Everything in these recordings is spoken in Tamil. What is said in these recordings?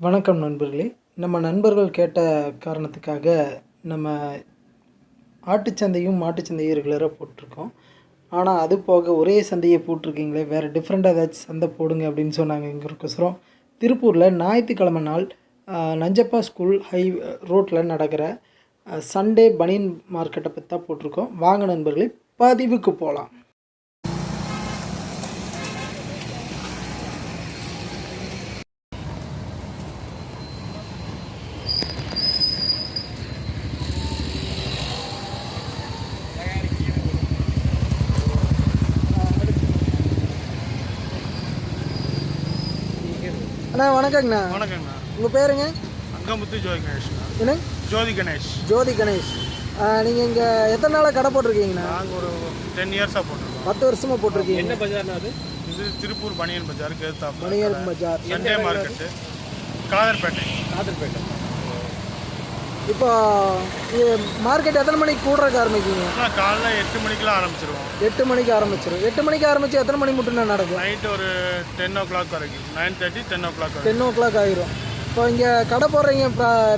வணக்கம் நண்பர்களே. நம்ம நண்பர்கள் கேட்ட காரணத்துக்காக நம்ம ஆட்டுச்சந்தையும் மாட்டுச்சந்தையும் ரெகுலராக போட்டிருக்கோம். ஆனால் அது போக ஒரே சந்தையை போட்டிருக்கீங்களே, வேறு டிஃப்ரெண்ட்டாக ஏதாச்சும் சந்தை போடுங்க அப்படின்னு சொன்னாங்கங்கிறக்கோசரம் திருப்பூரில் ஞாயிற்றுக்கிழமை நாள் நஞ்சப்பா ஸ்கூல் ரோட்டில் நடக்கிற சண்டே பனியன் மார்க்கெட்டை பற்றி தான் போட்டிருக்கோம். வாங்க நண்பர்களே, பதிவுக்கு போகலாம். அண்ணா வணக்கங்கண்ணா. வணக்கங்கண்ணா. உங்கள் பேருங்க? அங்கமுத்து ஜோதி கணேஷ்ண்ணா. என்ன? ஜோதி கணேஷ். ஜோதி கணேஷ். நீங்கள் இங்கே எத்தனை நாளாக கடை போட்டிருக்கீங்கண்ணா? நாங்கள் ஒரு 10 இயர்ஸாக போட்டிருக்கோம். 10 வருஷமாக போட்டிருக்கீங்க. என்ன பஜார்னா அது? இது திருப்பூர் பனியன் பஜார், கேத்தாப்பு பனியன் பஜார், சண்டே மார்க்கெட்டு, காதர்பேட்டை. இப்போ மார்க்கெட் எத்தனை மணிக்கு கூடுறதுக்கு ஆரம்பிக்குங்க? காலைல 8 மணிக்கெலாம் ஆரம்பிச்சிருவோம். 8 மணிக்கு ஆரம்பிச்சிடும். 8 மணிக்கு ஆரம்பிச்சு எத்தனை மணி மட்டும் நடக்கும்? நைட்டு ஒரு 10 o'clock வரைக்கும், 9:30 10 o'clock வரைக்கும். 10 o'clock ஆகிரும். இப்போ இங்கே கடை போடுறீங்க,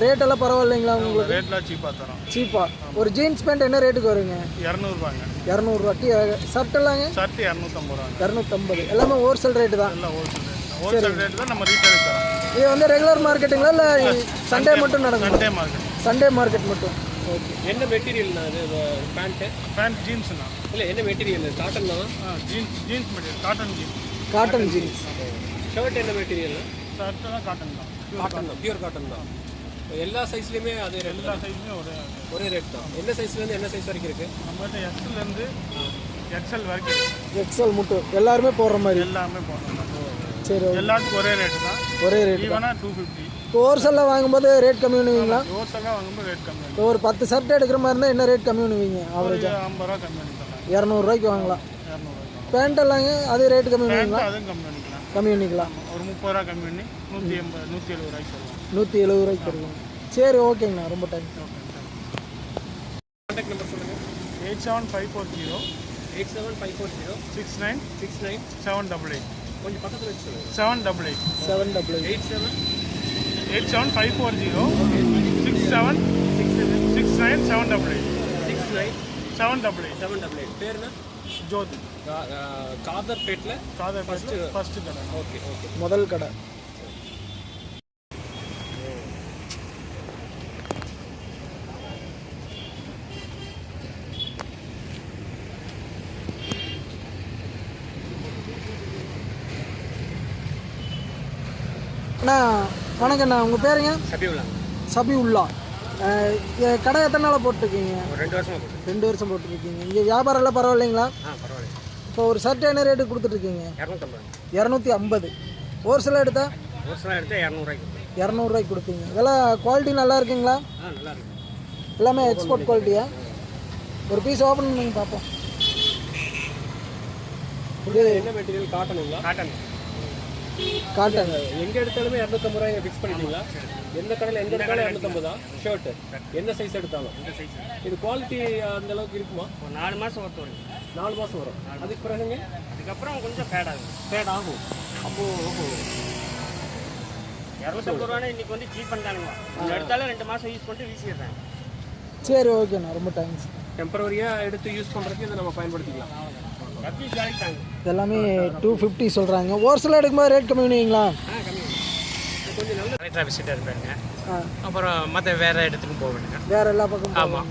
ரேட்டெல்லாம் பரவாயில்லைங்களா உங்களுக்கு? ரேட்லாம் சீப்பாக தரோம். சீப்பாக. ஒரு ஜீன்ஸ் பேண்ட் என்ன ரேட்டுக்கு வருங்க? 200 200. ஷர்ட் எல்லாங்க? ஷர்ட் 250 250. எல்லாமே ஹோல்சேல் ரேட்டு தான். எல்லாம் ஹோல்சேல் ரேட்டு தான். நம்ம ரீட்டைல் தரோம். இது வந்து ரெகுலர் மார்க்கெட்டுங்களா இல்லை சண்டே மட்டும் நடக்கும்? Sunday market. சண்டே மார்க்கெட் மட்டும். ஓகே. என்ன மெட்டீரியல்ண்ணா அது? பேண்ட் ஜீன்ஸ்ண்ணா. இல்லை, என்ன மெட்டீரியல்? காட்டன் தான். Jeans material, cotton jeans. Cotton jeans. Shirt என்ன மெட்டீரியல்? ஷர்ட்லாம் காட்டன் தான். காட்டன் தான், பியூர் காட்டன் தான். எல்லா சைஸ்லையுமே அது எல்லா சைஸுமே ஒரே ரேட் தான். என்ன சைஸ்லேருந்து என்ன சைஸ் வரைக்கும் இருக்குது? நம்மகிட்ட எக்ஸ்எல்லேருந்து எக்ஸ்எல் வரைக்கும். எக்ஸ்எல் மட்டும் எல்லாருமே போடுற மாதிரி? எல்லாமே போடுறோம். சரி. எல்லாத்துக்கும் ஒரே ரேட்டு தான். ஒரே ரேட். ஈவனா 250. இப்போ ஹோல்சேலில் வாங்கும்போது ரேட் கம்மி பண்ணுவீங்களா? ஹோல்சேலாக வாங்கும்போது ரேட் கம்மி. இப்போ ஒரு 10 ஷர்ட் எடுக்கிற மாதிரி இருந்தால் என்ன ரேட் கம்மி பண்ணுவீங்க? ஆவரேஜாக 50 ரூபா கம்மி பண்ணிக்கலாம். 200 வாங்கலாம். 200 பேண்ட் எல்லாங்க அதே ரேட்டு கம்மி பண்ணுவீங்களா? அதுவும் கம்மி பண்ணிக்கலாம். கம்மி பண்ணிக்கலாம். ஒரு 30 ரூபா கம்மி பண்ணி 180 170 ரூபாய்க்கு தருவோம். 170 தருவீங்க. சரி, ஓகேங்கண்ணா. ரொம்ப தேங்க்ஸ். கான்டாக்ட் நம்பர் சொல்லுங்கள். 87540 87540 69 69 788. கொஞ்சம் பக்கத்தில் வச்சு சொல்லுங்கள். 788. 788. 87540 67 69 788. 69 788. பேருண்ணா? ஜோதி. காதர்பேட்டில். ஃபர்ஸ்ட் கடை. ஓகே. முதல் கடை. அண்ணா வணக்கண்ணா. உங்கள் பேருங்க? சபியுல்லா. கடை எத்தனை நாளாக போட்டிருக்கீங்க? ஒரு 2 வருஷமாக போட்டு. 2 வருஷம் போட்டிருக்கீங்க. இங்கே வியாபாரம் எல்லாம் பரவாயில்லைங்களா? பரவாயில்ல. இப்போ ஒரு ஷர்ட் என்ன ரேட்டு கொடுத்துட்ருக்கீங்க? 250. ஹோல்சேலாக எடுத்தால்? ஹோல்சேலாக எடுத்தால் 200 ரூபாய்க்கு கொடுப்பீங்க. இதெல்லாம் குவாலிட்டி நல்லா இருக்குங்களா? நல்லா இருக்கு. எல்லாமே எக்ஸ்போர்ட் குவாலிட்டியா? ஒரு பீஸ் ஓப்பன் பண்ணி பார்ப்போம். இது என்ன மெட்டீரியல்? காட்டனுங்களா? காட்டன். எங்கே எடுத்தாலுமே 250 ரூபாய் ஃபிக்ஸ் பண்ணிட்டீங்களா? எந்த கடையில் எங்கே எடுத்தாலும் 250 ஷர்ட்டு. என்ன சைஸ் எடுத்தாலும். இது குவாலிட்டி அந்த அளவுக்கு இருக்குமா? ஒரு 4 மாதம் வரும். 4 மாதம் வரும். அதுக்கு பிறகுங்க அதுக்கப்புறம் கொஞ்சம் ஃபேட் ஆகும். அப்போது 250 ரூபானா இன்றைக்கி வந்து சீப் பண்ணிட்டானுங்க. எடுத்தாலும் 2 மாதம் யூஸ் பண்ணிட்டு வீசிடுறேன். சரி, ஓகேண்ணா. ரொம்ப தேங்க்ஸ். டெம்பரரியாக எடுத்து யூஸ் பண்ணுறதுக்கு இதை நம்ம பயன்படுத்திக்கலாம். எல்லாமே 250 சொல்கிறாங்க. ஹோல்சேலாக எடுக்கும்போது ரேட் கம்மி பண்ணுவீங்களா? கொஞ்சம் நல்ல கலெக்டர் விசிட்டர் இருப்பாருங்க. அப்புறம் மற்ற வேறு இடத்துக்கும் போவேங்க. வேறு எல்லா பக்கம். ஆமாம்.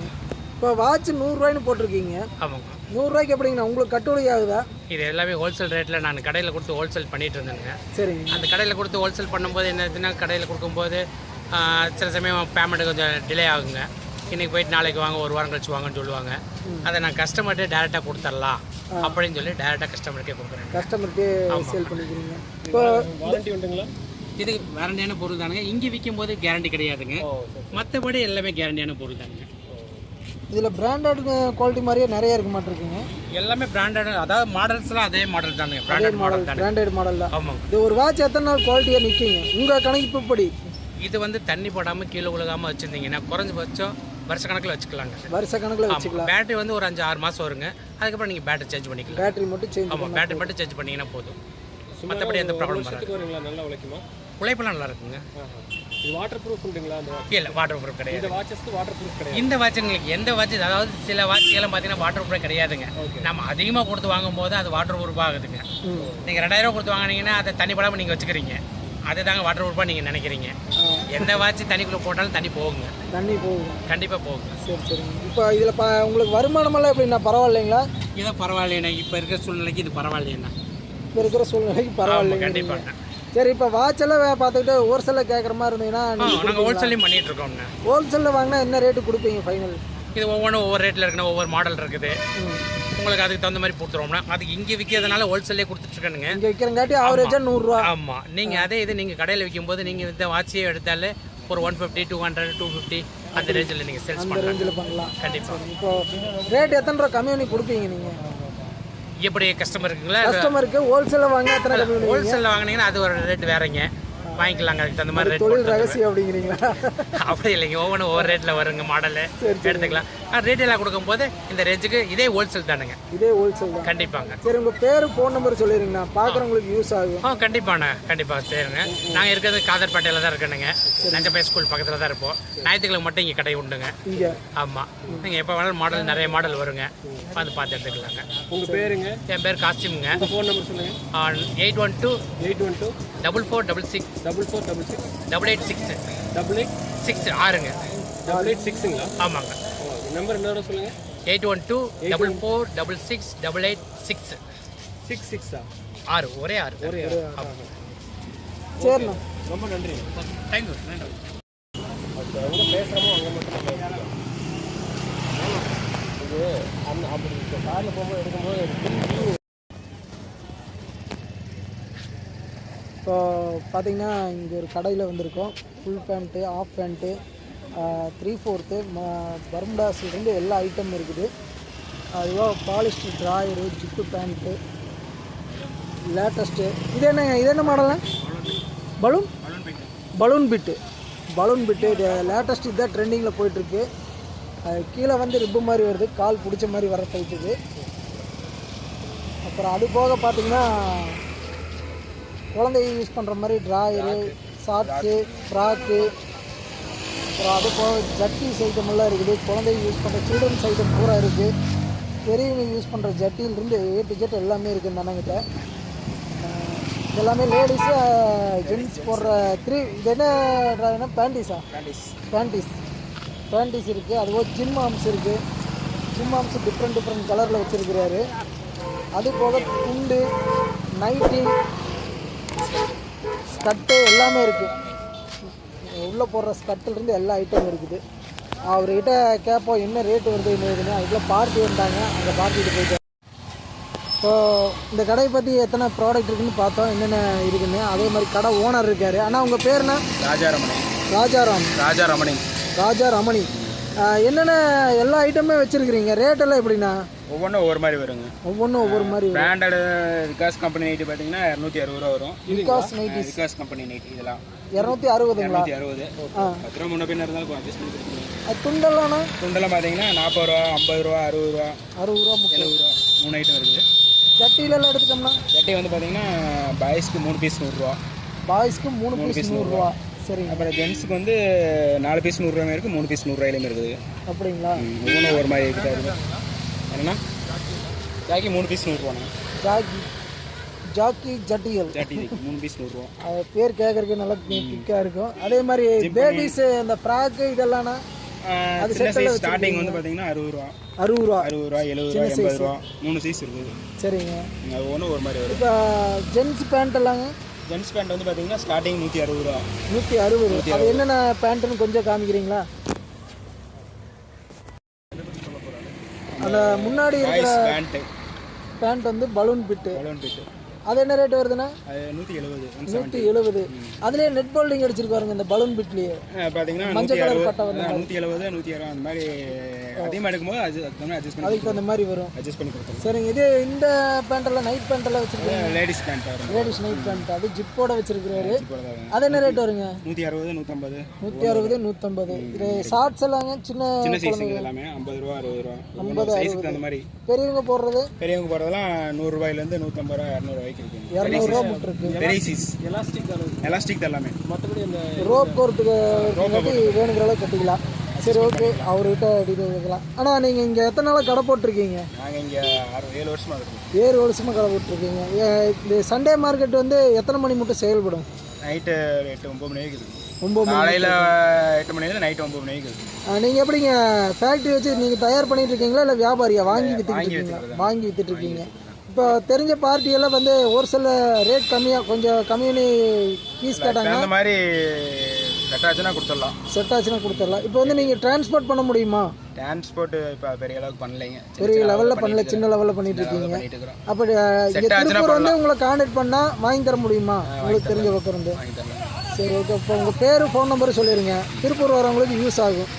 இப்போ வாட்ச் 100 ரூபாய்னு போட்டிருக்கீங்க. ஆமாங்க. 100 ரூபாய்க்கு எப்படிங்கண்ணா உங்களுக்கு கட்டுப்படி ஆகுதா? இது எல்லாமே ஹோல்சேல் ரேட்டில் நான் கடையில் கொடுத்து ஹோல்சேல் பண்ணிகிட்டு இருந்தேங்க. சரிங்க. அந்த கடையில் கொடுத்து ஹோல்சேல் பண்ணும்போது என்னதுன்னா, கடையில் கொடுக்கும்போது சில சமயம் பேமெண்ட்டு கொஞ்சம் டிலே ஆகுங்க. இன்றைக்கி போயிட்டு நாளைக்கு வாங்க, ஒரு வாரம் கழிச்சு வாங்கன்னு சொல்லுவாங்க. அதை நான் கஸ்டமர்கிட்டே டேரெக்டாக கொடுத்துடலாம் அப்படின்னு சொல்லி டேரெக்டாக கஸ்டமருக்கே கொடுக்குறேன். கஸ்டமருக்கு சேல் பண்ணிக்கிறீங்க. இப்போ வாரண்டி உண்டுங்களா? இது கேரண்டியான பொருள் தானுங்க. இங்கே விற்கும் போது கேரண்டி கிடையாதுங்க. மற்றபடி எல்லாமே கேரண்டியான பொருள் தானுங்க. இதில் பிராண்டட் குவாலிட்டி மாதிரியே நிறைய இருக்க மாட்டிருக்குங்க. எல்லாமே பிராண்டட், அதாவது மாடல்ஸ்லாம் அதே மாடல் தானுங்க. பிராண்டட் மாடல் தானே. பிராண்டட் மாடல் தான். ஆமாங்க. இது ஒரு வாட்ச் எத்தனை நாள் குவாலிட்டியாக நிற்குங்க உங்கள் கணக்குப்படி? இது வந்து தண்ணி போடாமல் கீழே உலகாமல் வச்சுருந்தீங்கன்னா குறைஞ்சபட்சம் வருஷ கணக்கில் வச்சுக்கலாங்க. வருஷ கணக்கில் வச்சுக்கலாம். பேட்டரி வந்து ஒரு 5-6 மாதம் வருங்க. அதுக்கப்புறம் நீங்கள் பேட்டரி சேஞ்ச் பண்ணிக்கலாம். பேட்டரி மட்டும் சேஞ்ச். ஆமாம், பேட்டரி மட்டும் சேஞ்ச் பண்ணிங்கன்னா போதும். மற்றபடி எந்த ப்ராப்ளம் வராது. நல்லா உழைக்குமா? உழைப்பெல்லாம் நல்லா இருக்குங்க. இது வாட்டர் ப்ரூஃப்ன்றீங்களா அந்த வாட்ச்? இல்லை வாட்டர் ப்ரூஃப் கிடையாது. இந்த வாட்சஸ்க்கு வாட்டர் ப்ரூஃப் கிடையாது. இந்த வாட்சுங்களுக்கு எந்த வாட்ச், அதாவது சில வாட்சுகள்லாம் பார்த்தீங்கன்னா வாட்டர் ப்ரூஃப் கிடையாதுங்க. நம்ம அதிகமாக கொடுத்து வாங்கும் போது அது வாட்டர் ப்ரூஃப் ஆகுதுங்க. நீங்கள் 2000 கொடுத்து வாங்கினீங்கன்னா அதை தண்ணி படாமல் நீங்கள் வச்சுக்கிறீங்க. அதுதாங்க வாட்டர் ப்ரூஃபாக நீங்கள் நினைக்கிறீங்க. எந்த வாட்ச் தண்ணிக்குள்ளே போட்டாலும் தண்ணி போகுங்க. தண்ணி போகும். கண்டிப்பாக போகுங்க. சரி சரிங்க. இப்போ இதில் உங்களுக்கு வருமானமெல்லாம் எப்படின்னா பரவாயில்லைங்களா? இதை பரவாயில்லைண்ணா, இப்போ இருக்கிற சூழ்நிலைக்கு இது பரவாயில்லைண்ணா. இப்போ இருக்கிற சூழ்நிலைக்கு பரவாயில்லைங்க. கண்டிப்பாண்ணா. சரி, இப்போ வாட்செல்லாம் பார்த்துக்கிட்டு ஹோல்சேலில் கேட்குற மாதிரி இருந்தீங்கன்னா நாங்கள் ஹோல்சேலையும் பண்ணிகிட்டு இருக்கோம்ண்ணா. ஹோல்சேலில் வாங்கினா என்ன ரேட்டு கொடுப்பீங்க ஃபைனல்? இது ஒவ்வொன்றும் ஒவ்வொரு ரேட்டில் இருக்குண்ணா, ஒவ்வொரு மாடல் இருக்குது. உங்களுக்கு அதுக்கு தகுந்த மாதிரி கொடுத்துருவோம்னா, அதுக்கு இங்கே விற்கிறதுனால ஹோல்சேலே கொடுத்துட்ருக்கேனுங்க. இங்கே விற்கிறங்காட்டி ஆவரேஜாக 100 ரூபா. ஆமாம். நீங்கள் அதே இது நீங்கள் கடையில் விற்கும்போது நீங்கள் இந்த வாட்சியே எடுத்தாலே ஒரு 150, 200, 250 அந்த ரேஞ்சில் நீங்கள் சேல்ஸ் அந்த ரேஞ்சில் பண்ணலாம். கண்டிப்பாக. இப்போ ரேட் எத்தனை ரூபா கம்மி பண்ணி கொடுப்பீங்க நீங்கள்? எப்படி கஸ்டமருக்குங்களா? கஸ்டமருக்கு ஹோல்சேலில் வாங்க எத்தனை கம்மி பண்ணி? ஹோல்சேலில் வாங்கினீங்கன்னா அது ஒரு ரேட் வேறங்க, வாங்கிக்கலாங்க. அதுக்கு தகுந்த மாதிரி ரேட். தொழில் ரகசியம் அப்படிங்கிறீங்களா? அப்படி இல்லைங்க, ஒவ்வொன்றும் ஒவ்வொரு ரேட்டில் வருங்க மாடலு எடுத்துக்கலாம். ரேட்டெல்லாம் கொடுக்கும்போது இந்த ரேஞ்சுக்கு இதே ஹோல்சேல் தானுங்க. இதே ஹோல்சேல் தான். கண்டிப்பாங்க. சரி, உங்கள் பேர் ஃபோன் நம்பர் சொல்லிடுங்கண்ணா, பார்க்குறவங்களுக்கு யூஸ் ஆகும். கண்டிப்பாண்ணா, கண்டிப்பாக சரிங்க. நாங்கள் இருக்கிறது காதர்பேட்டையில் தான் இருக்கணுங்க. நஞ்சப்பை ஸ்கூல் பக்கத்தில் தான் இருப்போம். ஞாயிற்றுக்கிழமை மட்டும் இங்கே கடை உண்டுங்க. இங்கே? ஆமாம். நீங்கள் எப்போ வேணாலும் மாடல், நிறைய மாடல் வருங்க, வந்து பார்த்து எடுத்துக்கலாங்க. உங்கள் பேருங்க? என் பேர் காஸ்டியூமுங்க. ஃபோன் நம்பர் சொல்லுங்கள். 812 812 4466 4466 886 6ங்க. 886ங்களா? ஆமாங்க. நம்பர் என்ன சொல்லுங்கள்? 812 4466 886 66 6. ஒரே 6. ஒரே சரிண்ணா, ரொம்ப நன்றி. தேங்க்யூ. அது எங்கே பேசுகிறோமோ அங்கே மட்டும் நம்ம எடுத்துக்கலாம். இது அப்படி காரில் போகும்போது எடுக்கும்போது இப்போ பார்த்தீங்கன்னா இங்கே ஒரு கடையில் வந்திருக்கோம். ஃபுல் பேண்ட்டு, ஆஃப் பேண்ட்டு, 3/4 பர்முடாஸ்லேருந்து எல்லா ஐட்டமும் இருக்குது. அதுவாக polyester drawer, zip pant, latest. இது என்ன மாடலா? பலூன் பிட்டு. இது லேட்டஸ்ட், இதுதான் ட்ரெண்டிங்கில் போயிட்டுருக்கு. கீழே வந்து ரிப்பு மாதிரி வருது, கால் பிடிச்ச மாதிரி வர டைப்புக்கு. அப்புறம் அது போக பார்த்தீங்கன்னா குழந்தை யூஸ் பண்ணுற மாதிரி ட்ராயரு, ஷார்ட்ஸு, ஃப்ராக்கு, அப்புறம் அது போக ஜட்டிஸ் ஐட்டமெல்லாம் இருக்குது. குழந்தை யூஸ் பண்ணுற சில்ட்ரன்ஸ் ஐட்டம் பூரா இருக்குது. பெரியவங்க யூஸ் பண்ணுற ஜட்டியிலிருந்து A to Z எல்லாமே இருக்குது இந்த அண்ணங்கிட்ட. எல்லாமே லேடிஸு ஜென்ஸ் போடுற இது என்ன ட்ராயர்னா பேண்டீஸா? பேண்டீஸ் இருக்குது. அதுபோக ஜிம் ஆர்ம்ஸ் இருக்குது. ஜிம் ஆர்ம்ஸ் டிஃப்ரெண்ட் கலரில் வச்சுருக்கிறாரு. அது போக துண்டு, நைட்டி, ஸ்கட்டு எல்லாமே இருக்குது. உள்ளே போடுற ஸ்கட்டிலிருந்து எல்லா ஐட்டமும் இருக்குது. அவர்கிட்ட கேட்போம் என்ன ரேட்டு வருது என்னதுன்னு. அதுக்குள்ளே பார்ட்டி வந்தாங்க, அங்கே பார்ட்டிட்டு போயிட்டு. ஸோ இந்த கடையை பற்றி எத்தனை ப்ராடக்ட் இருக்குதுன்னு பார்த்தோம், என்னென்ன இருக்குதுன்னு. அதே மாதிரி கடை ஓனர் இருக்கார். ஆனால் உங்கள் பேருண்ணா? ராஜாரமணி. என்னென்ன எல்லா ஐட்டமே வச்சுருக்கிறீங்க? ரேட்டெல்லாம் எப்படிண்ணா? ஒவ்வொன்றும் ஒவ்வொரு மாதிரி வருங்க. ஒவ்வொரு மாதிரி. பிராண்டட் விகாஸ் கம்பெனி நைட்டு பார்த்தீங்கன்னா 260 ரூபா வரும். விகாஸ் கம்பெனி நைட் இதெல்லாம் 260ங்களா? 260. 10 ரூபா முன்ன பின்ன இருந்தாலும் அட்ஜஸ்ட் பண்ணி கொடுத்துருங்க. துண்டெல்லாம் பார்த்தீங்கன்னா 40 ரூபா, 50 ரூபா, 60 ரூபா, 70 ரூபா, 3 ஐட்டம் இருக்குது. ஜட்டிலெல்லாம் எடுத்துட்டோம்னா ஜட்டி வந்து பார்த்தீங்கன்னா பாய்ஸ்க்கு 3 பீஸ் 100 ரூபா. பாய்ஸ்க்கு 3 பீஸ் 100 ரூபா. சரிங்க. அப்புறம் ஜென்ஸுக்கு வந்து 4 பீஸ் 100 ரூபாய் இருக்குது, 3 பீஸ் 100 ரூபாயிலுமே இருக்குது. அப்படிங்களா? ஒவ்வொன்றும் ஒரு மாதிரி இருக்குது. என்னன்னா ஜாக்கி 3 பீஸ் 100 ரூபாண்ணா. ஜாக்கி ஜட்டிகள் 3 பீஸ் 100 ரூபா. அது பேர் கேட்கறதுக்கு நல்லா கிக்காக இருக்கும். அதே மாதிரி பேபிஸ் இந்த ஃப்ராக்கு இதெல்லாம்னா அது செட்டில் ஸ்டார்டிங் வந்து பார்த்தீங்கன்னா 60 ரூபா, 70 ரூபா, 80 ரூபா, 3 சைஸ் இருக்குது. சரிங்க. அது ஒன்றும் ஒரு மாதிரி வரும். இப்போ ஜென்ஸ் பேண்ட் எல்லாங்க? ஜென்ஸ் பேண்ட் வந்து பார்த்தீங்கன்னா ஸ்டார்டிங் 160 ரூபா. 160. அது என்னென்ன பேண்ட்டுன்னு கொஞ்சம் காமிக்கிறீங்களா? அந்த முன்னாடி இருக்கிற பேண்ட் வந்து பலூன் பிட்டு. அது என்ன ரேட் வருதுண்ணா? 170. அதுலேயே நெட் போல்டிங் அடிச்சிருக்காருங்க இந்த பலூன் பிட்லேயே. பார்த்தீங்கன்னா மஞ்சள் கலர் பட்டை வந்து 170, 160 அந்த மாதிரி அதிகமாக எடுக்கும்போது அதுக்கு அந்த மாதிரி வரும். அட்ஜஸ்ட் பண்ணி கொடுத்துருவோம். சரிங்க. இது இந்த பேண்டெல்லாம் நைட் பேண்டெல்லாம் வச்சிருக்காங்க. லேடிஸ் பேண்ட் வரும். லேடிஸ் நைட் பேண்ட் அது ஜிப்போட வச்சிருக்காரு. அது என்ன ரேட் வருங்க? 160, 150. 160, 150. இது ஷார்ட்ஸ் எல்லாங்க சின்ன சைஸ் எல்லாமே 50 ரூபா, 60 ரூபா. 50 சைஸ்க்கு அந்த மாதிரி. பெரியவங்க போடுறதெல்லாம் 100 ரூபாயிலேருந்து 150 ரூபா, 200 ரூபாய் ரூபாய்க்கு இருக்கு. 200 மீட்டர் இருக்குது. பெரிசிஸ் எலாஸ்டிக் அளவு எலாஸ்டிக் எல்லாமே. மற்றபடி அந்த ரோப் கோர்ட்டுக்கு வேணுங்கிற அளவுக்கு கட்டிக்கலாம். சரி ஓகே, அவர்கிட்ட டீட்டெயில் கேட்கலாம். ஆனால் நீங்கள் இங்கே எத்தனை நாளாக கடை போட்டிருக்கீங்க? நாங்கள் இங்கே 7 வருஷமாக இருக்கோம். 7 வருஷமாக கடை போட்டிருக்கீங்க. இந்த சண்டே மார்க்கெட் வந்து எத்தனை மணி மட்டும் செயல்படும்? நைட்டு 8-9 மணி வரைக்கும் இருக்குது. 9 மணி. காலையில் 8 மணிலேருந்து நைட்டு 9 மணி வரைக்கும் இருக்குது. நீங்கள் எப்படிங்க ஃபேக்ட்ரி வச்சு நீங்கள் தயார் பண்ணிட்டு இருக்கீங்களா இல்லை வியாபாரியா வாங்கி விற்றுக்கிட்டு இருக்கீங்களா? வாங்கி விற்றுட்டு இருக்கீங்க. இப்போ தெரிஞ்ச பார்ட்டியெல்லாம் வந்து ஒரு சில ரேட் கம்மியாக கொஞ்சம் கம்மியான பீஸ் கேட்டாங்க. அந்த மாதிரி செட் ஆச்சுன்னா கொடுத்துடலாம். செட் ஆச்சுன்னா கொடுத்துடலாம். இப்போ வந்து நீங்கள் டிரான்ஸ்போர்ட் பண்ண முடியுமா? டிரான்ஸ்போர்ட் இப்போ பெரிய அளவுக்கு பண்ணலைங்க. பெரிய லெவலில் பண்ணல, சின்ன லெவலில் பண்ணிட்டு இருக்கீங்க. அப்படி இங்கே திருப்பூர் வந்து உங்களை கான்டாக்ட் பண்ணால் வாங்கி தர முடியுமா? உங்களுக்கு தெரிஞ்ச பக்கம் இருந்து. சரி ஓகே. இப்போ உங்கள் பேர் ஃபோன் நம்பர் சொல்லிடுங்க, திருப்பூர் வரவங்களுக்கு யூஸ் ஆகும்.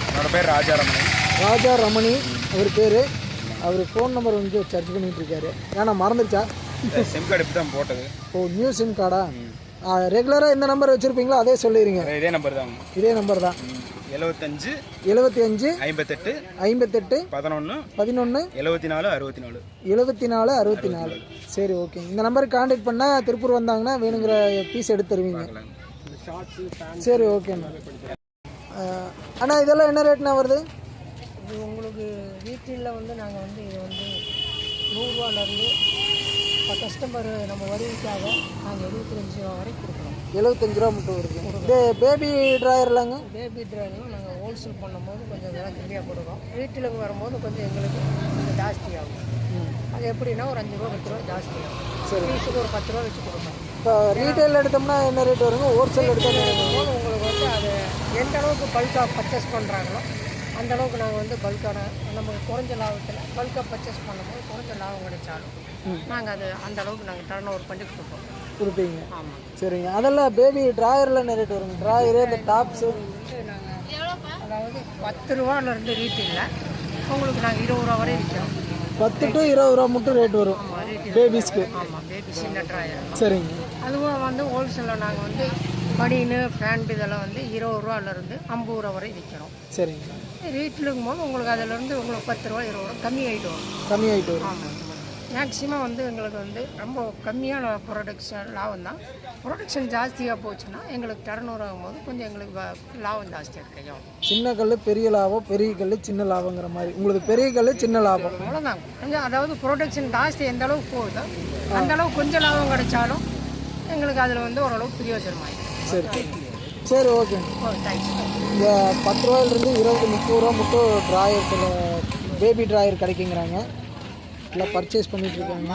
என்னோட பேர் ராஜா ரமணி. ராஜா ரமணி அவர் பேர். அவர் ஃபோன் நம்பர் வந்து சர்ச் பண்ணிட்டு இருக்காரு. ஏன்னா மறந்துடுச்சா? சிம் கார்டு இப்போ தான் போட்டது. ஓ, நியூ சிம் கார்டா? ரெகுலராக எந்த நம்பர் வச்சுருப்பீங்களோ அதே சொல்லிடுங்க. இதே நம்பர் தான். இதே நம்பர் தான். 75 58 58 11 74 64. 74 64. சரி ஓகே. இந்த நம்பருக்கு கான்டாக்ட் பண்ணால் திருப்பூர் வந்தாங்கன்னா வேணுங்கிற பீஸ் எடுத்து தருவீங்க. சரி ஓகேண்ணா. அண்ணா இதெல்லாம் என்ன ரேட்னா வருது? இது உங்களுக்கு ரீட்டெயிலில் வந்து நாங்கள் வந்து இது வந்து 100 ரூபாலேருந்து இப்போ கஸ்டமர் நம்ம வருவிக்காக நாங்கள் 75 ரூபா வரைக்கும் கொடுக்குறோம். 75 ரூபா மட்டும் வருது. இந்த பேபி ட்ராயர்லாங்க? பேபி ட்ராயரும் நாங்கள் ஹோல்சேல் பண்ணும்போது கொஞ்சம் விலை கம்மியாக கொடுக்குறோம். ரீட்டெயிலுக்கு வரும்போது கொஞ்சம் எங்களுக்கு கொஞ்சம் ஜாஸ்தி ஆகும். அது எப்படின்னா ஒரு 5 ரூபா 10 ரூபா ஜாஸ்தி ஆகும். சரி, பீஸுக்கு ஒரு 10 ரூபா வச்சு கொடுப்போம். இப்போ ரீட்டெயில் எடுத்தோம்னா என்ன ரேட் வருங்க? ஹோல்சேல் எடுத்தால் போது உங்களுக்கு வந்து அது எந்த அளவுக்கு பல்காக பர்ச்சேஸ் பண்ணுறாங்களோ அந்த அளவுக்கு நாங்கள் வந்து பல்கான நமக்கு குறைஞ்ச லாபத்தில் பல்காக பர்ச்சேஸ் பண்ணும்போது குறைஞ்ச லாபம் கிடைச்சாலும் நாங்கள் அது அந்த அளவுக்கு நாங்கள் டர்ன் ஓவர் பண்ணி கொடுப்பீங்க. ஆமாம். சரிங்க. அதெல்லாம் பேபி ட்ராயரில் என்ன ரேட் வருங்க? ட்ராயரு, இந்த டாப்ஸு நாங்கள் அதாவது 10 ரூபாலேருந்து ரீட்டெயிலில் உங்களுக்கு நாங்கள் 20 ரூபா வரை விற்கிறோம். 10 to 20 ரூபா மட்டும் ரேட் வரும் பேபிஸ்க்கு. ஆமாம், பேபி சின்ன ட்ராயர். சரிங்க. அதுவும் வந்து ஹோல்சேலில் நாங்கள் வந்து பனியனு பேண்ட் இதெல்லாம் வந்து 20 ரூபாலேருந்து 50 ரூபா வரை விற்கிறோம். சரிங்க. ரீட்டெயிலுக்கும் போது உங்களுக்கு அதிலேருந்து உங்களுக்கு 10 ரூபா 20 ரூபா கம்மியாகிட்டு வரும். கம்மியாகிட்டு வரும். ஆமாம். மேக்ஸிமம் வந்து எங்களுக்கு வந்து ரொம்ப கம்மியான ப்ரொடக்ஷன் லாபம் தான். ப்ரொடக்ஷன் ஜாஸ்தியாக போச்சுன்னா எங்களுக்கு டர்னோவர் ஆகும்போது கொஞ்சம் எங்களுக்கு லாபம் ஜாஸ்தியாக கிடைக்கும். சின்ன கல் பெரிய லாபம், பெரிய கல் சின்ன லாபங்கிற மாதிரி. உங்களுக்கு பெரிய கல் சின்ன லாபம் அவ்வளோதான். கொஞ்சம் அதாவது ப்ரொடக்ஷன் ஜாஸ்தி எந்த அளவுக்கு போகுதோ அந்த அளவுக்கு கொஞ்சம் லாபம் கிடைச்சாலும் எங்களுக்கு அதில் வந்து ஓரளவுக்கு பிரயோஜனமாயிடும். சரி சரி ஓகே. தேங்க்ஸ். இந்த 10 ரூபாயிலிருந்து 20 30 ரூபா மட்டும் ட்ராயர்ஸில் பேபி ட்ராயர் கிடைக்குங்கிறாங்க. எல்லாம் பர்ச்சேஸ் பண்ணிட்டு இருக்காங்க.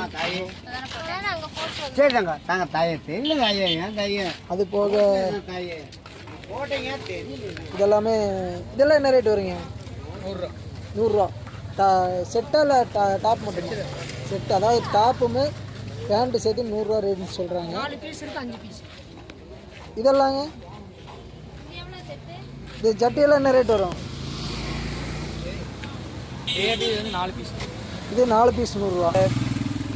சரிதாங்க நாங்கள் தாயத்து இல்லை தாயம் அது போக இதெல்லாமே இதெல்லாம் என்ன ரேட் வருங்க? 100 ரூபா. செட்டா இல்லை டாப் மட்டும்? செட்டு, அதாவது டாப்புமே பேண்ட்டு சேர்த்து 100 ரூபா ரேட்னு சொல்கிறாங்க. 4 பீஸ் இருக்குது, 5 பீஸ். இதெல்லாங்க இது ஜட்டியெல்லாம் என்ன ரேட் வரும்? பேபி வந்து 4 பீஸ். இது 4 பீஸ் 100 ரூபா.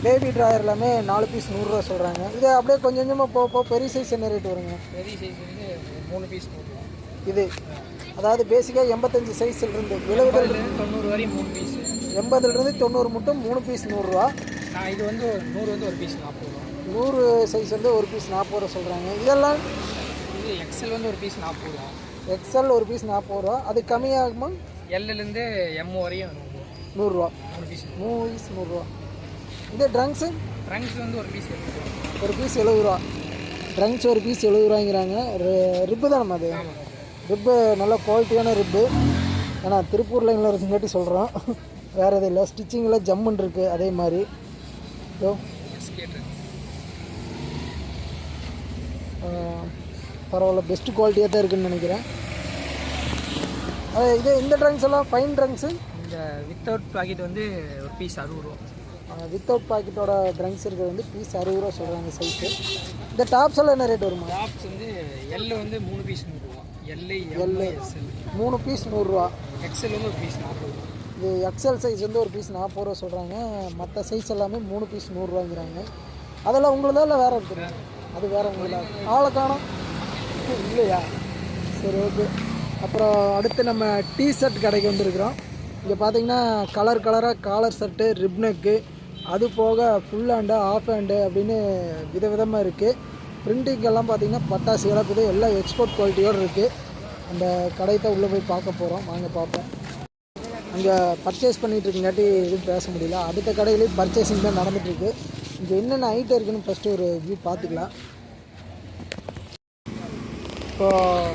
பேபி ட்ராயர் எல்லாமே 4 பீஸ் 100 ரூபா சொல்கிறாங்க. இது அப்படியே கொஞ்சம் கொஞ்சமாக போக பெரிய சைஸ் என்ன ரேட் வருங்க? பெரிய சைஸ் வந்து 3 பீஸ் 100 ரூபா. இது அதாவது பேசிக்காக 85 சைஸ்லேருந்து 70 90 வரையும் 3 பீஸ். 80லேருந்து 90 மட்டும் 3 பீஸ் 100 ரூபா. இது வந்து 100 வந்து ஒரு பீஸ் 40 ரூபா. 100 சைஸ் வந்து ஒரு பீஸ் 40 ரூபா சொல்கிறாங்க. இதெல்லாம் இது எக்ஸல் வந்து ஒரு பீஸ் 40 ரூபா. எக்ஸ்எல் ஒரு பீஸ் 40 ரூபா. அது கம்மியாகுமா? எல்லேருந்து எம் வரையும் 100 ரூபா. 3 பீஸ் 100 ரூபா. இது ட்ரங்க்ஸு ட்ரங்க்ஸ் வந்து ஒரு பீஸ் 70 ரூபா. ஒரு பீஸ் 70 ரூபா. ட்ரங்க்ஸ் ஒரு பீஸ் 70 ரூபாங்கிறாங்க. ரிப்பு தான் நம்ம அது. ரிப்பு நல்ல குவாலிட்டியான ரிப்பு. ஏன்னா திருப்பூர் லைனில் இருக்குங்காட்டி சொல்கிறோம், வேறு எதுவும் இல்லை. ஸ்டிச்சிங்கில் ஜம்முன்னு இருக்குது. அதே மாதிரி பரவாயில்ல, பெஸ்ட்டு குவாலிட்டியாக தான் இருக்குதுன்னு நினைக்கிறேன். இது இந்த ட்ரங்க்ஸ் எல்லாம் ஃபைன் ட்ரங்க்ஸு. இந்த வித்தவுட் பாக்கெட் வந்து ஒரு பீஸ் 60 ரூபா. வித்தவுட் பாக்கெட்டோட ட்ரங்க்ஸ் இருக்கிறது வந்து பீஸ் 60 ரூபா சொல்கிறாங்க சைஸு. இந்த டாப்ஸ் எல்லாம் என்ன ரேட் வருமா? டாப்ஸ் வந்து எல் வந்து 3 பீஸ் 100 ரூபா. எல் 3 பீஸ் 100 ரூபா. எக்ஸல் வந்து ஒரு பீஸ் 40 ரூபா. இது எக்ஸல் சைஸ் வந்து ஒரு பீஸ் 40 ரூபா சொல்கிறாங்க. மற்ற சைஸ் எல்லாமே 3 பீஸ் 100 ரூபாங்கிறாங்க. அதெல்லாம் உங்களுதா இல்லை வேறு இருக்குது? அது வேறு உங்களுதா? ஆளை காணோம் இல்லையா? சரி ஓகே. அப்புறம் அடுத்து நம்ம டிஷர்ட் கடைக்கு வந்துருக்குறோம். இங்கே பார்த்தீங்கன்னா கலர் கலராக காலர் ஷர்ட்டு, ரிப்னெக்கு, அது போக ஃபுல் ஹேண்டு ஆஃப் ஹேண்டு அப்படின்னு விதவிதமாக இருக்குது. பிரிண்டிங்கெல்லாம் பார்த்திங்கன்னா பட்டாசு இழப்புது, எல்லாம் எக்ஸ்போர்ட் குவாலிட்டியோடு இருக்குது. அந்த கடை தான் உள்ளே போய் பார்க்க போகிறோம், வாங்க பார்ப்போம். அங்கே பர்ச்சேஸ் பண்ணிகிட்டு இருக்குங்காட்டி எதுவும் பேச முடியல. அடுத்த கடையிலேயும் பர்ச்சேசிங் தான் நடந்துகிட்ருக்கு. இங்கே என்னென்ன ஐட்டம் இருக்குதுன்னு ஃபஸ்ட்டு ஒரு வியூ பார்த்துக்கலாம். இப்போது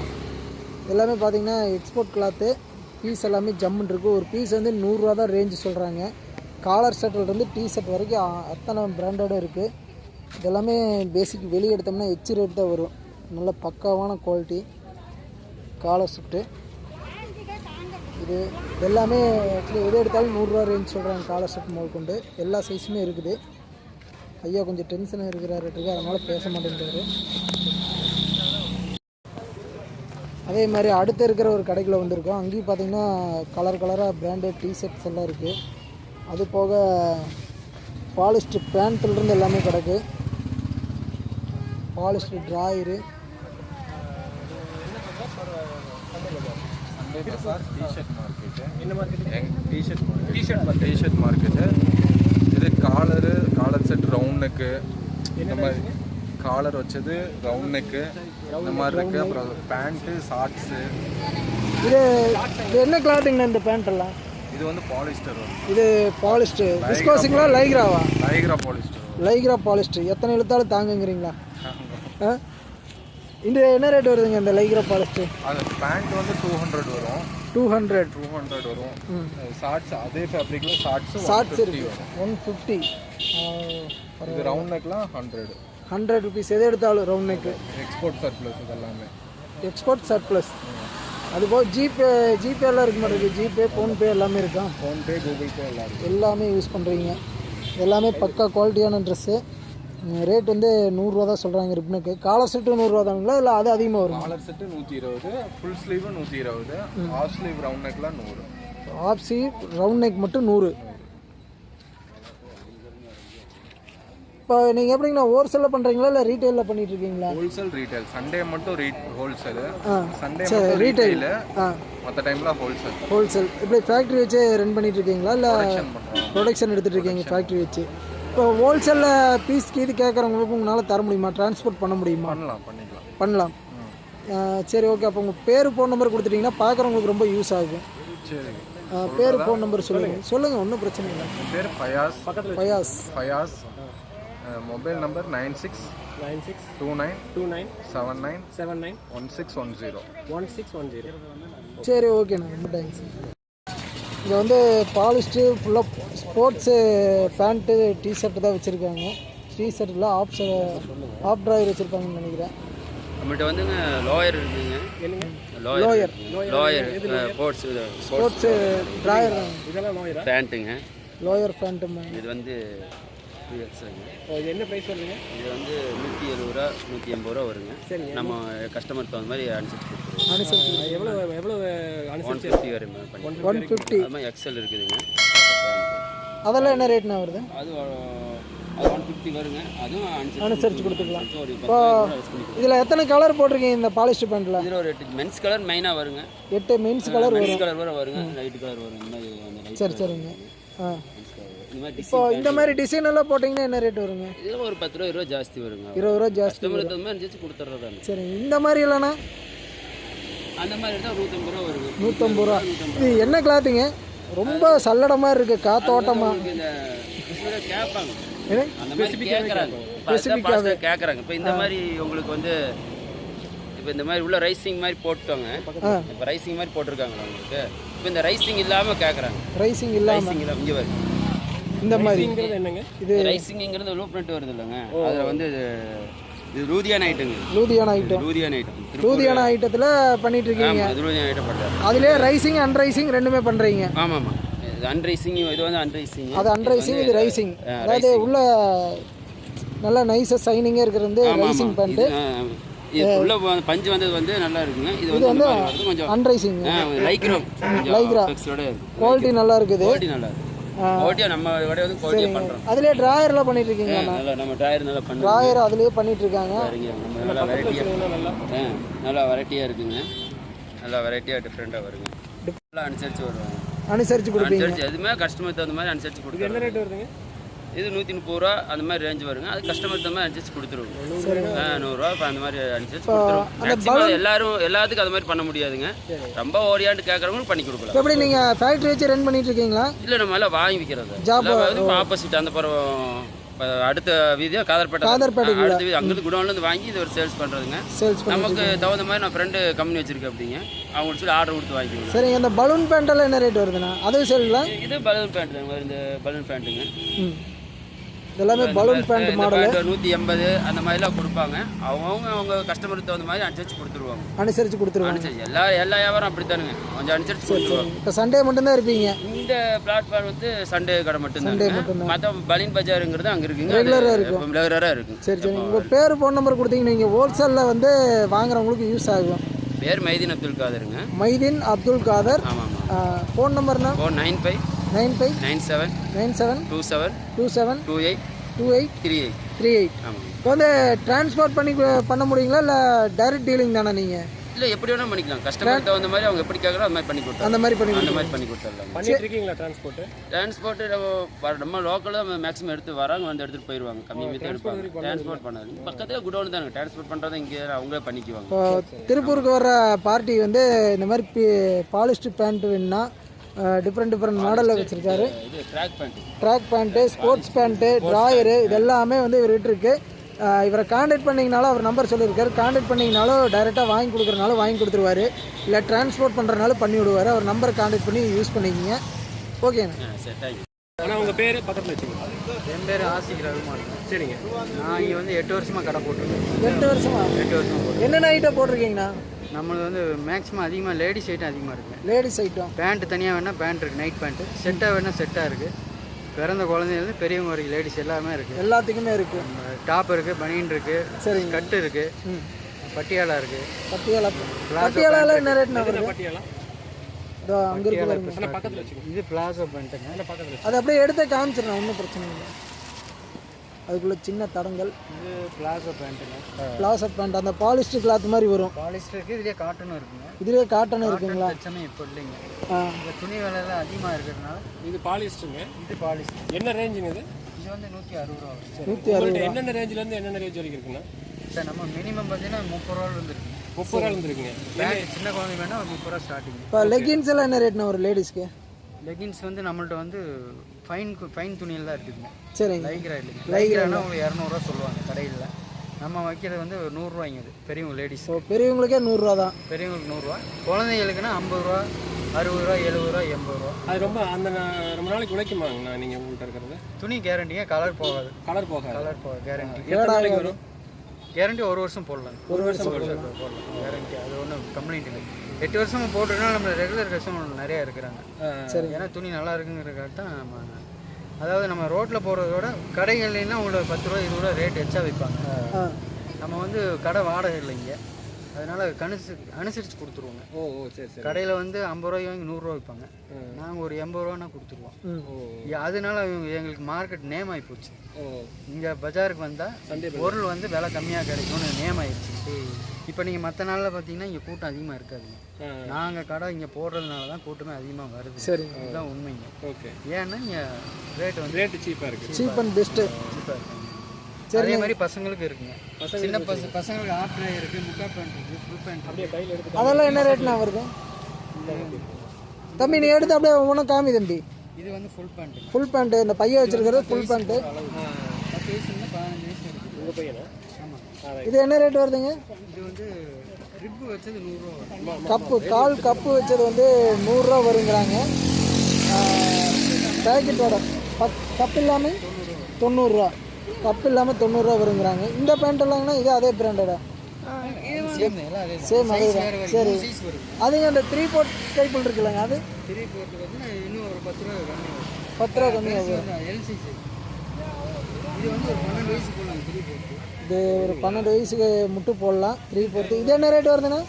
எல்லாமே பார்த்திங்கன்னா எக்ஸ்போர்ட் கிளாத்து, பீஸ் எல்லாமே ஜம்முன்னு இருக்குது. ஒரு பீஸ் வந்து 100 ரூபா தான் ரேஞ்சு சொல்கிறாங்க. காலர் ஷர்ட்லேருந்து டிஷர்ட் வரைக்கும் அத்தனை பிராண்டடும் இருக்குது. இதெல்லாமே பேசிக் வெளியே எடுத்தோம்னா எச் ரேட் தான் வரும். நல்ல பக்காவான குவாலிட்டி காலர் ஷர்ட்டு. இது எல்லாமே ஆக்சுவலி எது எடுத்தாலும் 100 ரூபா ரேஞ்ச் சொல்கிறாங்க. காலர் ஷர்ட் முதல் கொண்டு எல்லா சைஸுமே இருக்குது. ஐயா கொஞ்சம் டென்ஷனாக இருக்கிறாருக்கு, அதனால் பேச மாட்டேங்கிறாரு. அதே மாதிரி அடுத்து இருக்கிற ஒரு கடைக்குள்ள வந்திருக்கோம். அங்கேயும் பார்த்திங்கன்னா கலர் கலராக பிராண்டட் டிஷர்ட்ஸ் எல்லாம் இருக்குது. அது போக பாலிஸ்டர் பேண்ட்லேருந்து எல்லாமே கிடக்கு. Polyester drawer, T shirt market. இது காலர் செட் ரவுண்ட் நெக்கு, இந்த மாதிரி காலர் வச்சது ரவுண்ட் நெக்கு இந்த மாதிரி இருக்குது. அப்புறம் பேண்ட்டு, ஷார்ட்ஸு. இது என்ன கிளாத்துங்கண்ணா இந்த பேண்ட்டெல்லாம்? இது வந்து பாலிஸ்டர் வரும். இது பாலிஸ்டர் விஸ்கோஸுங்களா லைக்ராவா? Lycra polyester. எத்தனை இழுத்தாலும் தாங்குங்கிறீங்களா? இந்த என்ன ரேட் வருதுங்க இந்த லைக்ரா பாலிஸ்டர்? அது பேண்ட் வந்து 200 வரும். 200 வரும். ஷார்ட்ஸ் அதே ஃபேப்ரிக்ல ஷார்ட்ஸ் இருக்கு 150. இது ரவுண்ட் நெக்லாம் 100 ருபீஸ். எது எடுத்தாலும் ரவுண்ட் நெக்கு எக்ஸ்போர்ட் சர்ப்ளஸ். இதெல்லாமே எக்ஸ்போர்ட் சர்ப்ளஸ். அதுபோக ஜிபே எல்லாம் இருக்க மாட்டேங்குது. ஜிபே, ஃபோன்பே எல்லாமே இருக்கா? ஃபோன்பே, கூகுள் பே எல்லாமே யூஸ் பண்ணுறீங்க. எல்லாமே பக்கா குவாலிட்டியான ட்ரெஸ்ஸு. ரேட் வந்து 100 ரூபா தான் சொல்கிறாங்க ரிப்னுக்கு. காலர் செட்டு 100 ரூபா தானுங்களா இல்லை அது அதிகமாக வரும்? Collar set 120, full sleeve 120, half sleeve round நெக்லாம் 100. ஆஃப் ஸ்லீவ் ரவுண்ட் நெக் மட்டும் 100. இப்போ நீங்கள் எப்படிங்கண்ணா ஹோல்சேலில் பண்ணுறீங்களா இல்லை ரீட்டெயிலில் பண்ணிட்டு இருக்கீங்களா? Wholesale, retail. சண்டே மட்டும் ஹோல்சேல், சண்டே சரி, மட்டும் ரீட்டைல். மற்ற டைமில் ஹோல்சேல். இப்படி ஃபேக்ட்ரி வச்சு ரன் பண்ணிட்டு இருக்கீங்களா இல்லை ப்ரொடக்ஷன் எடுத்துகிட்டு இருக்கீங்க ஃபேக்ட்ரி வச்சு? இப்போ ஹோல்சேலில் பீஸ்க்கு இது கேட்குறவங்களுக்கு உங்களால் தர முடியுமா? டிரான்ஸ்போர்ட் பண்ண முடியுமா? பண்ணலாம். சரி, ஓகே. அப்போ உங்கள் பேர், ஃபோன் நம்பர் கொடுத்துட்டிங்கன்னா பார்க்குறவங்களுக்கு ரொம்ப யூஸ் ஆகும். சரி, பேர், ஃபோன் நம்பர் சொல்லுங்கள். ஒன்றும் பிரச்சனை இல்லை. பேர் ஃபயாஸ். Mobile number 9629791610. சரி, ஓகேண்ணா, ரொம்ப தேங்க்ஸ். இங்கே வந்து பாலிஸ்ட்டு ஃபுல்லாக ஸ்போர்ட்ஸு பேண்ட்டு, டிஷர்ட்டு தான் வச்சுருக்காங்க. டிஷர்ட்டில் ஆஃப் ட்ராயர் வச்சுருப்பாங்கன்னு நினைக்கிறேன். நம்மகிட்ட வந்துங்க லோயர் இருக்குங்க. லோயர் ஸ்போர்ட்ஸு ட்ராயர் பேண்ட்டுங்க. Lower pant. இது வந்து 2Xங்க. இது என்ன ப்ரைஸ் வருதுங்க? இது வந்து 170 ரூபா 180 ரூபா வருங்க. நம்ம கஸ்டமருக்கு தகுந்த மாதிரி அனுசரிச்சு கொடுத்துருவோம். எவ்வளோ 150 வரையும் 150. அது மாதிரி எக்ஸல் இருக்குதுங்க. அதெல்லாம் என்ன ரேட்னா வருது? அது 150 வருங்க. அதுவும் அனுசரிச்சு கொடுத்துக்கலாம். இப்போ இதில் எத்தனை கலர் போட்டிருக்கீங்க இந்த பாலிஸ்டர் பேண்ட்டில்? இதில் ஒரு 8 மென்ஸ் கலர் மெயினாக வருங்க. 8 மென்ஸ் கலர் வரும். வருங்க, லைட் கலர் வரும். இந்த மாதிரி சரிங்க. இப்போ இந்த மாதிரி டிசைன் எல்லாம் போட்டிங்கன்னா என்ன ரேட் வருங்க? இதில் ஒரு 10 ரூபா 20 ரூபா ஜாஸ்தி வருங்க. 20 ரூபா ஜாஸ்தி. கஸ்டமருக்கு தகுந்த மாதிரி அனுசரிச்சு கொடுத்துட்றதாங்க. சரி, இந்த மாதிரி இல்லைண்ணா? அந்த மாதிரி இருந்தால் 150 ரூபா வருங்க. 150 ரூபா. இது என்ன கிளாத்துங்க? ரொம்ப சல்லடை மாதிரி இருக்குது, காத்தோட்டமாக. இந்த கேட்பாங்க, ஏன்னா அந்த மாதிரி கேட்குறாங்க. கேட்குறாங்க. இப்போ இந்த மாதிரி உங்களுக்கு வந்து இப்போ இந்த மாதிரி உள்ள ரைசிங் மாதிரி போட்டுவாங்க. இப்போ ரைசிங் மாதிரி போட்டிருக்காங்களா உங்களுக்கு? இப்போ இந்த ரைசிங் இல்லாமல் கேட்குறாங்க. ரைசிங் இல்லாமல் இங்கே வருது. இந்த மாதிரி என்னங்க இது ரைசிங்கிறது லோ பிரிண்ட் வருது இல்லைங்க. அதில் வந்து இது லூதியான ஐட்டங்க. லூதியான ஐட்டத்தில் பண்ணிட்டு இருக்கீங்க. லூதியான ஐட்டம் பண்ணுறாங்க. அதுலேயே ரைசிங் அன்ரைசிங் ரெண்டுமே பண்ணுறீங்க? ஆமாம். இது அன்ரைசிங், இது வந்து அன்ரைசிங். அது அன்ரைசிங், இது ரைசிங். அதாவது உள்ள நல்லா நைஸாக ஷைனிங்காக இருக்கிறது ரைசிங் பண்ணிட்டு இது உள்ள பஞ்சு வந்தது வந்து நல்லா இருக்குங்க. இது வந்து கொஞ்சம் அன்ரைசிங் லைக்ரா குவாலிட்டி நல்லா இருக்குது. குவாலிட்டி நல்லா இருக்கு. குவாலிட்டியாக நம்ம விட வந்து குவாலிட்டியாக பண்ணுறோம். அதுலேயே ட்ராயர்லாம் பண்ணிட்டு இருக்கீங்க? நம்ம ட்ராயர் நல்லா பண்ணுறோம். ட்ராயர் அதுலேயே பண்ணிட்டு இருக்காங்க. நம்ம நல்லா வெரைட்டியாக நல்லா வெரைட்டியாக இருக்குங்க. நல்லா வெரைட்டியாக டிஃப்ரெண்ட்டாக வருங்க. நல்லா அனுசரித்து வருவாங்க. அனுசரித்து கொடுப்பீங்க? எதுவுமே கஸ்டமர் தகுந்த மாதிரி அனுசரித்து கொடுப்பீங்க. என்ன ரேட் வருதுங்க? இது 130 ரூபா அந்த மாதிரி ரேஞ்ச் வருங்க. அது கஸ்டமர் தகுந்த மாதிரி அனுசரிச்சு கொடுத்துருவோம். 100 ரூபா இப்போ அந்த மாதிரி அனுசரிச்சு கொடுத்துருவோம். மேக்ஸிமம் எல்லாத்துக்கும் அது மாதிரி பண்ண முடியாதுங்க. ரொம்ப ஓரியாண்டு கேட்குறவங்களுக்கு பண்ணி கொடுக்கலாம். எப்படி நீங்கள் ஃபேக்ட்ரி வச்சு ரன் பண்ணிட்டு இருக்கீங்களா? இல்லை நம்ம எல்லாம் வாங்கி விற்கிறது. ஆப்போசிட் அந்த பக்கம் அடுத்த வீதியாக காதர்பேட்டை அடுத்த வீதி அங்கிருந்து குடோன்லேருந்து வாங்கி இது ஒரு சேல்ஸ் பண்ணுறதுங்க. நமக்கு தகுந்த மாதிரி நான் ஃப்ரெண்டு கம்பெனி வச்சிருக்கேன் அப்படிங்க. அவங்களுக்கு சொல்லி ஆர்டர் கொடுத்து வாங்கிக்குவோம். சரி, இந்த பலூன் பேண்ட்டெல்லாம் என்ன ரேட் வருதுண்ணா? அதுவும் சரிங்களா? இது பலூன் பேண்ட் தாங்க. இந்த பலூன் பேண்ட்டுங்க எல்லாமே பலூன் பேண்ட் மாடல் 180 அந்த மாதிரிலாம் கொடுப்பாங்க. அவங்க கஸ்டமருக்கு தகுந்த மாதிரி அனுசரித்து கொடுத்துருவாங்க. எல்லா வியாபாரம் அப்படித்தானுங்க, கொஞ்சம் அனுசரிச்சு கொடுத்துருவாங்க. இப்போ சண்டே மட்டும்தான் இருப்பீங்க? இந்த பிளாட்ஃபார்ம் வந்து சண்டே கடை மட்டும்தான். மற்ற பலீன் பஜாருங்கிறது அங்கே இருக்குங்க, ரெகுலராக இருக்கும். சரி, உங்கள் பேர் ஃபோன் நம்பர் கொடுத்தீங்க, நீங்கள் ஹோல்சேலில் வந்து வாங்குறவங்களுக்கு யூஸ் ஆகும். பேர் மைதீன் அப்துல் காதருங்க. மைதீன் அப்துல் காதர். ஆமாம். ஃபோன் நம்பர்னா 95 97 27 28 38. ஆமாம். இப்போ வந்து டிரான்ஸ்போர்ட் பண்ண முடியுங்களா, இல்லை டைரக்ட் டீலிங் தானே நீங்கள்? இல்லை, எப்படி வேணால் பண்ணிக்கலாம். கஸ்டமர் தகுந்த மாதிரி அவங்க எப்படி கேட்குறோம் அந்த மாதிரி பண்ணி கொடுத்தோம். அந்த மாதிரி பண்ணி கொடுத்துடலாம். பண்ணிட்டு இருக்கீங்களா டிரான்ஸ்போர்ட்? நம்ம லோக்கலாக மேக்ஸிமம் எடுத்து வராங்க, வந்து எடுத்துகிட்டு போயிடுவாங்க. கம்மி எடுப்பாங்க. டிரான்ஸ்போர்ட் பண்ணாது. பக்கத்தில் குடோன் தானே, டிரான்ஸ்போர்ட் பண்ணுறதை இங்கே அவங்களே பண்ணிக்குவாங்க. இப்போ திருப்பூருக்கு வர பார்ட்டி வந்து இந்த மாதிரி பாலிஸ்டர் பேண்ட் வேணுன்னா டிஃப்ரெண்ட் மாடலில் வச்சுருக்காரு. இது track pant, sports pant, drawer, இது எல்லாமே வந்து இவர்கிட்ட இருக்குது. இவரை காண்டாக்ட் பண்ணிங்கனாலும் அவர் நம்பர் சொல்லியிருக்காரு. காண்டாக்ட் பண்ணிங்கனாலும் டைரெக்டாக வாங்கி கொடுக்குறனாலும் வாங்கி கொடுத்துருவாரு, இல்லை டிரான்ஸ்போர்ட் பண்ணுறனாலும் பண்ணி விடுவார். அவர் நம்பரை காண்டாக்ட் பண்ணி யூஸ் பண்ணிக்கிங்க. ஓகேண்ணா, சரி, தேங்க்யூ. ஆனால் உங்கள் பேர் பக்கத்தில் வச்சுக்கோங்க. என் பேர் ஆசிக் ரகுமான். சரிங்க. நான் இங்கே வந்து 8 வருஷமாக கடை போட்டிருக்கேன். 8 வருஷமா? 8 வருஷமாக போட்டு. என்னென்ன ஐட்டம் போட்டிருக்கீங்கண்ணா? நம்மளுக்கு வந்து மேக்ஸிமம் அதிகமாக லேடிஸ் ஐட்டம் அதிகமாக இருக்குது. லேடிஸ் ஐட்டம் பேண்ட்டு தனியாக வேணால் பேண்ட் இருக்குது, நைட் பேண்ட்டு. செட்டாக வேணால் செட்டாக இருக்குது. பிறந்த குழந்தைலேருந்து பெரியவங்க வரைக்கும் லேடிஸ் எல்லாமே இருக்குது. எல்லாத்துக்குமே இருக்குது. டாப் இருக்குது, பனியன் இருக்குது, சரி, கட்டு இருக்குது, பட்டியாலா இருக்குது. பட்டியாலாவில் என்ன ரேட்னா வருது? பட்டியாலா அங்கே இருக்கு, பக்கத்தில் வச்சுக்கோங்க. இது பிளாசோ பேண்ட்டுங்க. பக்கத்தில் அதை அப்படியே எடுத்து காமிச்சிடணும், ஒன்றும் பிரச்சனை இல்லை. அதுக்குள்ளே சின்ன தடங்கள். இது பிளாசோ பேண்ட்டுங்க. பிளாசோ பேண்ட் அந்த பாலிஸ்டர் கிளாத் மாதிரி வரும். பாலிஸ்டர் இருக்குது, இதுலேயே காட்டனும் இருக்குங்க. இதுலேயே காட்டனும் இருக்குங்களா? பிரச்சனை இப்போ இல்லைங்க. இந்த துணி விலைலாம் அதிகமாக இருக்கிறதுனால இது பாலிஸ்டருங்க. இது பாலிஸ்டர். என்ன ரேஞ்சுங்க இது? இது வந்து 160 ரூபா. 160. என்னென்ன ரேஞ்சிலேருந்து என்னென்ன ரேஞ்ச் வரைக்கும் இருக்குண்ணா? சார் நம்ம மினிமம் பார்த்தீங்கன்னா 30 ரூபாயிலேருந்து இருக்குது. 30 ரூபாயிலேருந்து இருக்குங்க. பேண்ட் சின்ன குழந்தை வேணால் ஒரு 30 ரூபா ஸ்டார்டிங். இப்போ லெகின்ஸ் எல்லாம் என்ன ரேட்னா ஒரு லேடிஸ்க்கு? லெகின்ஸ் வந்து நம்மள்ட்ட வந்து ஃபைன் துணியில் தான் இருக்குதுங்க. சரிங்க. லைக்ரா இல்லைங்க. லைக்ரானா ஒரு 200 சொல்லுவாங்க கடையில். நம்ம வைக்கிறது வந்து ஒரு 100 ரூபாய்ங்க. அது பெரியவங்க லேடிஸ். பெரியவங்களுக்கே 100 ரூபா தான். பெரியவங்களுக்கு 100 ரூபா, குழந்தைங்களுக்குன்னா 50 ரூபா, 60 ரூபா, 70 ரூபா, 80 ரூபா. அது ரொம்ப ரொம்ப நாளைக்கு உழைக்குமாங்கண்ணா நீங்கள் உங்கள்கிட்ட இருக்கிறது? துணி கேரண்டிங்க, கலர் போகாது. கலர் போகாது கேரண்டி. எத்தனை நாளைக்கு வரும்? கேரண்டி 1 வருஷம் போடலாம். 1 வருஷம் போடலாம் கேரண்டி. அது ஒன்றும் கம்ப்ளைண்ட் இல்லை. 8 வருஷம் போட்டுருந்தா நம்ம ரெகுலர் கஸ்டமர் நிறையா இருக்கிறாங்க. சரி, ஏன்னா துணி நல்லா இருக்குங்கிறதுக்காக தான் நம்ம, அதாவது நம்ம ரோட்டில் போகிறதோட கடைகள்லாம் உங்களுக்கு 10 ரூபா 20 ரூபா ரேட் எச்சா வைப்பாங்க. நம்ம வந்து கடை வாடகை இல்லைங்க, அதனால அனுசரித்து கொடுத்துருவோங்க. சரி சரி. கடையில் வந்து 50 ரூபாய்க்கு வாங்கி 100 ரூபா வைப்பாங்க. நாங்கள் ஒரு 80 ரூபானா கொடுத்துருவோம். அதனால எங்களுக்கு மார்க்கெட் நேம் ஆகி போச்சு. இங்கே பஜாருக்கு வந்தால் பொருள் வந்து விலை கம்மியாக கிடைக்கும்னு நேம் ஆயிடுச்சு. இப்போ நீங்கள் மற்ற நாளில் பார்த்தீங்கன்னா இங்கே கூட்டம் அதிகமாக இருக்காதுங்க. நாங்கள் கடை இங்கே போடுறதுனால தான் கூட்டமே அதிகமாக வருது. சரி, இதுதான் உண்மைங்க. ஓகே. ஏன்னா இங்கே ரேட்டு சீப்பாக இருக்குது. Cheap and best. சீப்பாக இருக்குங்க. அதே மாதிரி பசங்களுக்கு இருக்குங்க. சின்ன பசங்களுக்கு ஆஃப் ட்ரை இருக்குது, முக்கா பேண்ட் இருக்குது, ஃபுல் பேண்ட். அப்படியே கையில் எடுத்து அதெல்லாம் என்ன ரேட்னா வருது தம்பி? நீ எடுத்து அப்படியே ஒன்றும் காமி தம்பி. இது வந்து ஃபுல் பேண்ட்டு. ஃபுல் பேண்ட்டு இந்த பையன் வச்சிருக்கிறது ஃபுல் பேண்ட்டு. 10 வயசுலேருந்து 15 வயசு இருக்குது. உங்கள் பையனா? ஆமாம். இது என்ன ரேட் வருதுங்க? இது வந்து ரிப்பு வச்சது 100 ரூபா. கப்பு, கால் கப்பு வச்சது வந்து 100 ரூபா வருங்கிறாங்க. பேக்கெட்டோட கப் இல்லாமல் 90 ரூபா. கப் இல்லாமல் 90 ரூபா வருங்கிறாங்க. இந்த பேண்ட் எல்லாம்னா இது அதே பிராண்டடா? சேம் அதே தான். சரி, அதுங்க அந்த 3/4 டைப்பில் இருக்குல்லங்க, அது 3/4 வந்து இன்னும் ஒரு 10 ரூபா கம்மி ஆகும். 10 ரூபா கம்மியாகும். LC size. இது வந்து ஒரு 12 வயசு போடலாம். 3/4 இது ஒரு 12 வயசுக்கு முட்டு போடலாம். 3/4. இது என்ன ரேட் வருதுண்ணா?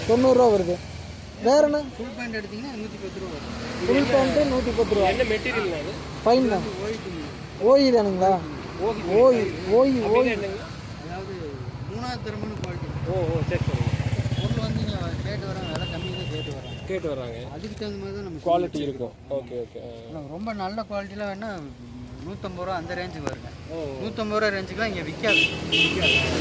90 ரூபா வருது. வேறு என்ன? ஃபுல் பேண்ட் எடுத்திங்கன்னா 110 ரூபா வரும். ஃபுல் பேண்ட்டு 110 ரூபா. என்ன மெட்டீரியல் அது? ஃபைன் தான். ஓய் தானுங்களா? ஓய் ஓய் ஓய். அதாவது 3வது தரமான குவாலிட்டி. சரி சரி. பொருள் வந்து நீங்கள் கேட்டு வராங்க, விலை கம்மி தான் கேட்டு வராங்க. அதுக்கு தகுந்த மாதிரி தான் நம்ம குவாலிட்டி இருக்கும். Okay okay. ரொம்ப நல்ல குவாலிட்டிலாம் வேணால் 150 ரூபா அந்த ரேஞ்சுக்கு வருங்க. 150 ரூபா ரேஞ்சுக்குலாம் இங்கே விற்காது.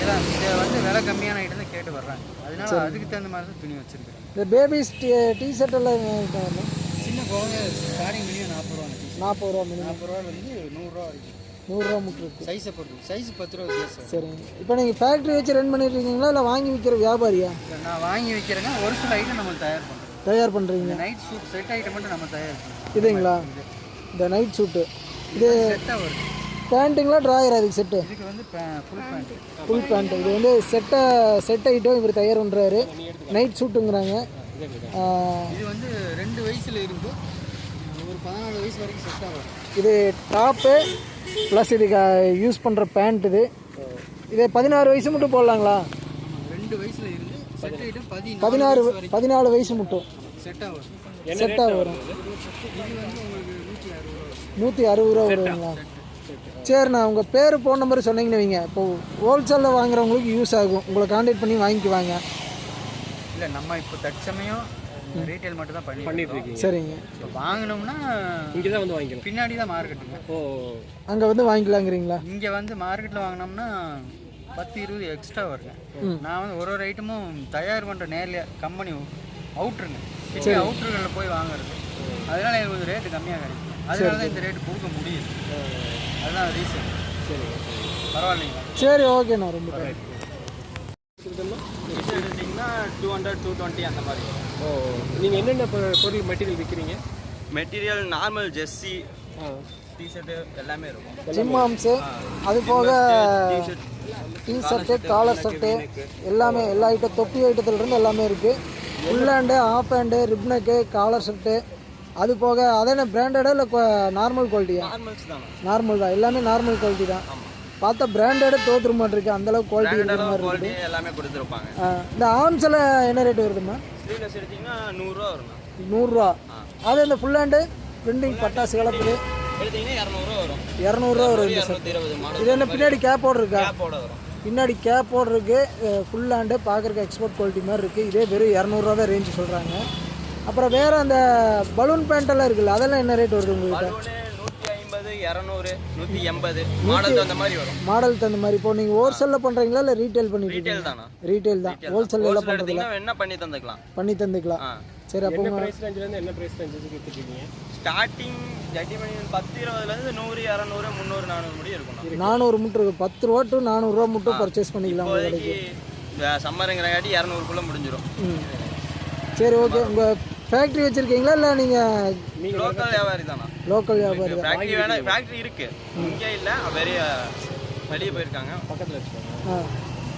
ஏன்னா இதை வந்து விலை கம்மியான ஐட்டம் தான் கேட்டு வர்றாங்க. அதனால அதுக்கு தகுந்த மாதிரி தான் துணி வச்சுருக்கேன். இந்த பேபிஸ் டிஷர்ட் எல்லாம் என்ன? சின்ன குழந்தை ஸ்டார்டிங் மினிமம் 40 ரூபா. 40 ரூபா மினிமம். 40 ரூபாலேருந்து 100 ரூபா வரைக்கும். 100 ரூபா முட்டு இருக்குது. சைஸை பொறுத்து. சைஸ் 10 ரூபா வித்தியாசம். சரிங்க. இப்போ நீங்கள் ஃபேக்ட்ரி வச்சு ரன் பண்ணிட்டுருக்கீங்களா இல்லை வாங்கி விற்கிற வியாபாரியா? நான் வாங்கி வைக்கிறேங்க. ஒரு சில ஐட்டம் நம்ம தயார் பண்ணுறீங்க. நைட் சூட் செட் ஐட்டம் மட்டும் நம்ம தயார் பண்ணுறோம். இதுங்களா? இந்த நைட் சூட்டு இது செட்டாக வருது. பேண்ட்டுங்களா ட்ராயர்? அதுக்கு செட்டு இதுக்கு வந்து ஃபுல் பேண்ட். Full pant. இது வந்து செட் ஐட்டம் இவர் தயார் பண்ணுறாரு. நைட் சூட்டுங்கிறாங்க. இது வந்து 2 வயசுல இருந்து ஒரு 14 வயசு வரைக்கும் செட்டாக வரும். இது டாப்பு ப்ளஸ் இதுக்கு யூஸ் பண்ணுற பேண்ட். இது 16 வயசு மட்டும் போடலாங்களா? 2 வயசுல இருந்து செட் ஐட்டம் 14 வயசு மட்டும் செட்டாக வரும். செட்டாக வரும். இது வந்து உங்களுக்கு 160 ரூபா. 160 ரூபா வருங்களா? சரிண்ணா, உங்கள் பேர் ஃபோன் நம்பர் சொன்னீங்கன்னு வைங்க. இப்போது ஹோல்சேலில் வாங்குறவங்களுக்கு யூஸ் ஆகும். உங்களை கான்டாக்ட் பண்ணி வாங்கிக்குவாங்க. இல்லை நம்ம இப்போ தற்சமயம் ரீட்டைல் மட்டும் தான் பண்ணிட்டு இருக்கீங்க. சரிங்க. இப்போ வாங்கினோம்னா இங்கே தான் வந்து வாங்கிக்கலாம். பின்னாடி தான் மார்க்கெட்டுங்க. அங்கே வந்து வாங்கிக்கலாங்கிறீங்களா? இங்கே வந்து மார்க்கெட்டில் வாங்கினோம்னா 10-20 எக்ஸ்ட்ரா வருங்க. நான் வந்து ஒரு ஐட்டமும் தயார் பண்ணுற நேரில் கம்பெனி அவுட்ருங்க. சிட்டி அவுட்ருகளில் போய் வாங்குறது. அதனால் எனக்கு கொஞ்சம் ரேட்டு கம்மியாக கிடைக்கும். அதனால தான் இந்த ரேட்டு கொடுக்க முடியுது. அதுதான் ரீசன். சரி பரவாயில்லைங்களா? சரி, ஓகேண்ணா. ரொம்ப எடுத்திங்கன்னா 200-220 அந்த மாதிரி. நீங்கள் என்னென்ன பொருள் மெட்டீரியல் விற்கிறீங்க? மெட்டீரியல் நார்மல் ஜெர்சி டிஷர்ட்டு எல்லாமே இருக்கும். ஜிம் ஆர்ம்ஸு, அது போக டிஷர்ட்டு, காலர் ஷர்ட்டு எல்லாமே, எல்லா ஐட்டம், தொப்பி ஐட்டத்துலேருந்து எல்லாமே இருக்குது. ஃபுல் ஹேண்டு, ஆஃப் ஹேண்டு, ரிப்னக்கு, காலர் ஷர்ட்டு, அது போக அதே பிராண்டடா இல்லை நார்மல் குவாலிட்டியா? நார்மல்ஸ் தான். நார்மல் தான், எல்லாமே நார்மல் குவாலிட்டி தான். பார்த்தா பிராண்டடே தோற்றுற மாதிரி இருக்குது. அந்தளவுக்கு குவாலிட்டி இருக்கிற மாதிரி இருக்குது. எல்லாமே கொடுத்துருப்பாங்க. இந்த ஆர்ம்ஸ் எல்லாம் என்ன ரேட் வருதுமா? ஸ்லீவ்லெஸ் எடுத்தீங்கன்னா 100 ரூபா வரும். 100 ரூபா. அதே இந்த ஃபுல் ஹேண்டு பிரிண்டிங் பட்டாசு கலப்புது எடுத்தீங்கன்னா 200 ரூபா வரும். 200 ரூபா வரும். 220 மாடல். இது என்ன பின்னாடி கேப்போடு இருக்கா? கேப்போட வரும். பின்னாடி கேப்போடு இருக்குது. ஃபுல் ஹேண்டு பார்க்குறக்கு எக்ஸ்போர்ட் குவாலிட்டி மாதிரி இருக்குது. இதே வெறும் 200 ரூபா தான் ரேஞ்சு சொல்கிறாங்க. அப்புறம் வேறு அந்த பலூன் பேண்ட்டெல்லாம் இருக்குல்ல, அதெல்லாம் என்ன ரேட் வருது உங்கள்கிட்ட? 150, 200, 180 மாடல் தகுந்த மாதிரி வரும். மாடல் தகுந்த மாதிரி. இப்போ நீங்கள் ஹோல்சேலில் பண்ணுறீங்களா இல்லை ரீட்டைல் பண்ணிட்டு? ரீட்டைல் தானா? ரீட்டைல் தான். ஹோல்சேல் எல்லாம் பண்ணுறதுல என்ன பண்ணி தந்துக்கலாம். பண்ணி தந்துக்கலாம். சரி, அப்போ என்ன பிரைஸ் ரேஞ்சிலேருந்து என்ன பிரைஸ் ரேஞ்சுக்கு கொடுத்துருக்கீங்க? ஸ்டார்டிங் 10-20லேருந்து 100, 200, 300, 400 முடி இருக்கும். 400 முட்டு இருக்குது. 10 ரூபா டு 400 ரூபா மட்டும் பர்ச்சேஸ் பண்ணிக்கலாம். சம்மருங்கிறங்காட்டி 200க்குள்ளே முடிஞ்சிடும். சரி, ஓகே. உங்கள் ஃபேக்ட்ரி வச்சுருக்கீங்களா இல்லை நீங்கள் லோக்கல் வியாபாரி தானா? லோக்கல் வியாபாரி தான். ஃபேக்ட்ரி வேணால் ஃபேக்ட்ரி இருக்குது இங்கே இல்லை, வெளியே போயிருக்காங்க. பக்கத்தில் வச்சுக்கோங்க.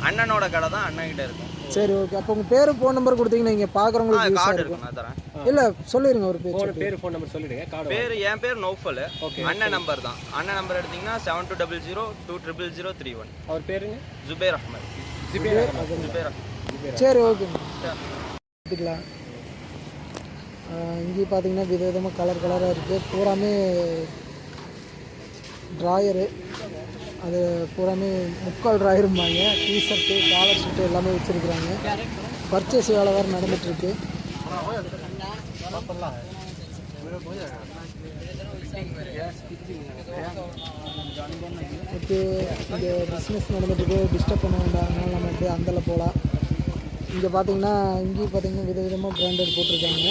அண்ணனோட கடை தான், அண்ணன்கிட்ட இருக்கும். சரி, ஓகே. அப்போ உங்கள் பேர் ஃபோன் நம்பர் கொடுத்தீங்கன்னா இங்கே பார்க்குறவங்களுக்கு யூஸாக கார்டு இருக்கும். இருக்கும், நான் தரேன். இல்லை, சொல்லிடுங்க ஒரு பேர். ஃபோன் நம்பர் சொல்லிடுங்க. கார்டு என் பேர் நௌஃபல். அண்ணன் நம்பர் தான். அண்ணன் நம்பர் எடுத்தீங்கன்னா 7200-200-31. அவர் பேருங்க? ஜுபேர் அஹ்மத். ஜுபேர் அஹ்மத். சரி, ஓகேங்க. பார்த்துக்கலாம். இங்கேயும் பார்த்தீங்கன்னா விதவிதமாக கலராக இருக்குது. பூராமே ட்ராயரு, அது பூராமே முக்கால் ட்ராயரும்பாங்க. டிஷர்ட்டு, காலர் ஷர்ட்டு எல்லாமே வச்சுருக்குறாங்க. பர்ச்சேஸ் வேலை வேறு நடந்துகிட்ருக்கு. ஓகே, இங்கே பிஸ்னஸ் நடந்துட்டுருக்கு. டிஸ்டர்ப் பண்ண வேண்டாம், அதனால நம்ம அப்படியே அந்தல போகலாம். இங்கே பார்த்தீங்கன்னா இங்கேயும் பார்த்தீங்கன்னா விதவிதமாக பிராண்டட் போட்டிருக்காங்க.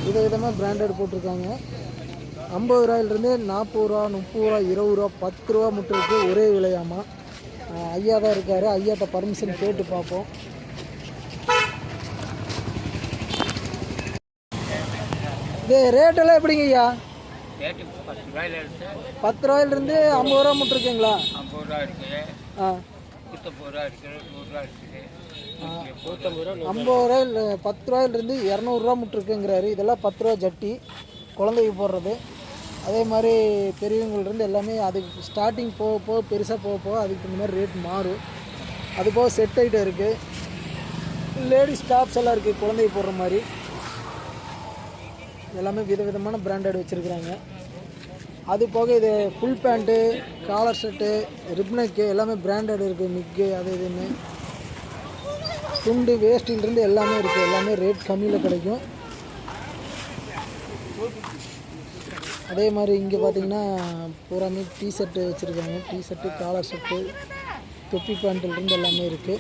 விதவிதமாக பிராண்டட் போட்டிருக்காங்க. 50 ரூபாயிலிருந்து 40 ரூபா, 30 ரூபா, 20 ரூபா, 10 ரூபா மட்டும் இருக்குது. ஒரே விலையாமா. ஐயா தான் இருக்கார். ஐயாட்ட பர்மிஷன் கேட்டு பார்ப்போம். இது ரேட்டெல்லாம் எப்படிங்க ஐயா? 10 ரூபாயிலிருந்து 50 ரூபா மட்டும் இருக்குங்களா? 50 ரூபா இருக்குது. 50 ரூபா இருக்குது, 100 ரூபா இருக்குது. 50 ரூபாயில் 10 ரூபாயிலிருந்து 200 ரூபா மட்டும் இருக்குங்கிறாரு. இதெல்லாம் 10 ரூபா ஜட்டி, குழந்தைக்கு போடுறது. அதே மாதிரி பெரியவங்கள்ருந்து எல்லாமே அதுக்கு ஸ்டார்டிங் போக போக பெருசாக போக அதுக்கு இந்த மாதிரி ரேட் மாறும். அது போக செட் ஐட்டம் இருக்குது. லேடிஸ் டாப்ஸ் எல்லாம் இருக்குது குழந்தைக்கு போடுற மாதிரி. எல்லாமே விதவிதமான பிராண்டட் வச்சுருக்குறாங்க. அது போக இது ஃபுல் பேண்ட்டு, காலர் ஷர்ட்டு, ரிப்னக்கு எல்லாமே பிராண்டட் இருக்குது. மிக்கு அது இதுன்னு துண்டு வேஸ்டிலிருந்து எல்லாமே இருக்குது. எல்லாமே ரேட் கம்மியில் கிடைக்கும். அதே மாதிரி இங்கே பார்த்தீங்கன்னா பூராமே டிஷர்ட்டு வச்சுருக்காங்க. டிஷர்ட்டு, காலர் ஷர்ட்டு, தொப்பி பேண்ட்லேருந்து எல்லாமே இருக்குது.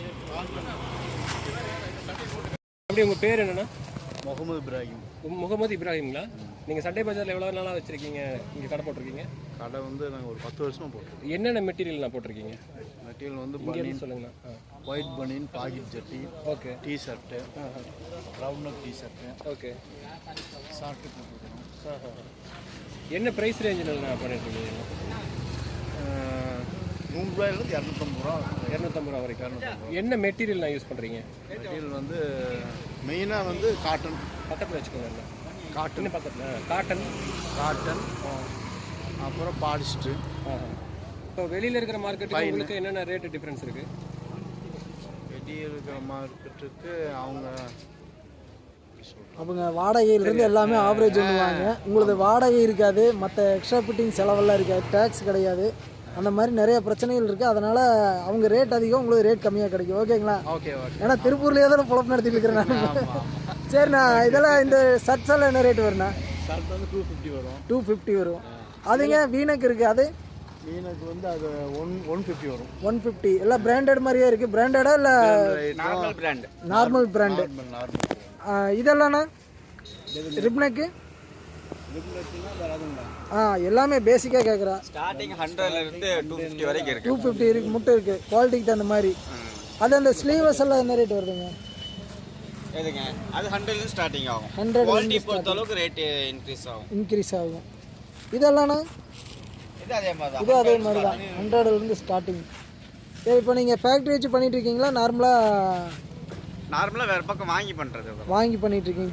அப்படி உங்கள் பேர் என்னென்னா? முகமது இப்ராஹிம். முகமது இப்ராஹிம்ங்களா? நீங்கள் சண்டே பஜாரில் எவ்வளோ நாளாக வச்சுருக்கீங்க, இங்கே கடை போட்டிருக்கீங்க? கடை வந்து நாங்கள் ஒரு 10 வருஷமாக போட்டிருக்கோம். என்னென்ன மெட்டீரியல் நான் போட்டிருக்கீங்க? மெட்டீரியல் வந்து இங்கே சொல்லுங்கண்ணா. ஒயிட் பனியன், பாக்கெட் ஜட்டி, okay, T shirt, round neck T shirt, okay, short போட்டுருக்கோம். என்ன ப்ரைஸ் ரேஞ்சில் நான் பண்ணிட்டுருக்கீங்க? 100 ரூபாயிலிருந்து 250 ரூபா. 250 ரூபா வரைக்கும். என்ன மெட்டீரியல் நான் யூஸ் பண்ணுறீங்க? மெட்டீரியல் வந்து மெயினாக வந்து காட்டன். பக்கத்தில் வச்சுக்கோங்க. காட்டன் இன்னும் பக்கத்தில் காட்டன், அப்புறம் பாலிஸ்ட்ரு. இப்போ வெளியில் இருக்கிற மார்க்கெட்டுக்கு உங்களுக்கு என்னென்ன ரேட்டு டிஃப்ரென்ஸ் இருக்குது? வெளியே இருக்கிற மார்க்கெட்டுக்கு அவங்க வாடகையிலேருந்து எல்லாமே ஆவரேஜ் பண்ணுவாங்க. உங்களுக்கு வாடகை இருக்காது, மற்ற எக்ஸ்ட்ரா ஃபிட்டிங் செலவெல்லாம் இருக்காது, டேக்ஸ் கிடையாது, அந்த மாதிரி நிறைய பிரச்சனைகள் இருக்குது. அதனால் அவங்க ரேட் அதிகம், உங்களுக்கு ரேட் கம்மியாக கிடைக்கும். ஓகேங்களா? Okay okay. ஏன்னா திருப்பூர்லேயே தான் பொழப்பு நடத்திட்டு இருக்கிறேன் நான். சரிண்ணா, இதெல்லாம் இந்த ஷர்ட்ஸ் எல்லாம் என்ன ரேட் வருண்ணா? ஷர்ட் வந்து 250 வரும். 250 வரும். அதுங்க வீனக்கு இருக்குது, அது மீனுக்கு வந்து அது 150 வரும். 150. எல்லாம் பிராண்டட் மாதிரியே இருக்குது. பிராண்டடா இல்லை நார்மல் பிராண்ட்? Normal brand. இதெல்லாம்ண்ணா ரிப்னக்கு எல்லாமே பேசிக்காக கேட்குறேன். ஸ்டார்டிங் 100லேருந்து 250 வரைக்கும் இருக்குது. 250 இருக்குது, முட்டை இருக்குது, குவாலிட்டிக்கு தகுந்த மாதிரி. அது அந்த ஸ்லீவ்லெஸ் எல்லாம் என்ன ரேட் வருதுங்க? எதுங்க? அது 100லேருந்து ஸ்டார்டிங் ஆகும். 100 குவாலிட்டி பொறுத்த அளவுக்கு ரேட்டு இன்க்ரீஸ் ஆகும். இதெல்லாம்ண்ணா இது அதே மாதிரி தான். இது அதே மாதிரி தான், 100லேருந்து ஸ்டார்டிங். சரி, இப்போ நீங்கள் ஃபேக்ட்ரி வச்சு பண்ணிட்டு இருக்கீங்களா? நார்மலாக வேறு பக்கம் வாங்கி பண்ணுறது. வாங்கி பண்ணிட்டு இருக்கீங்க?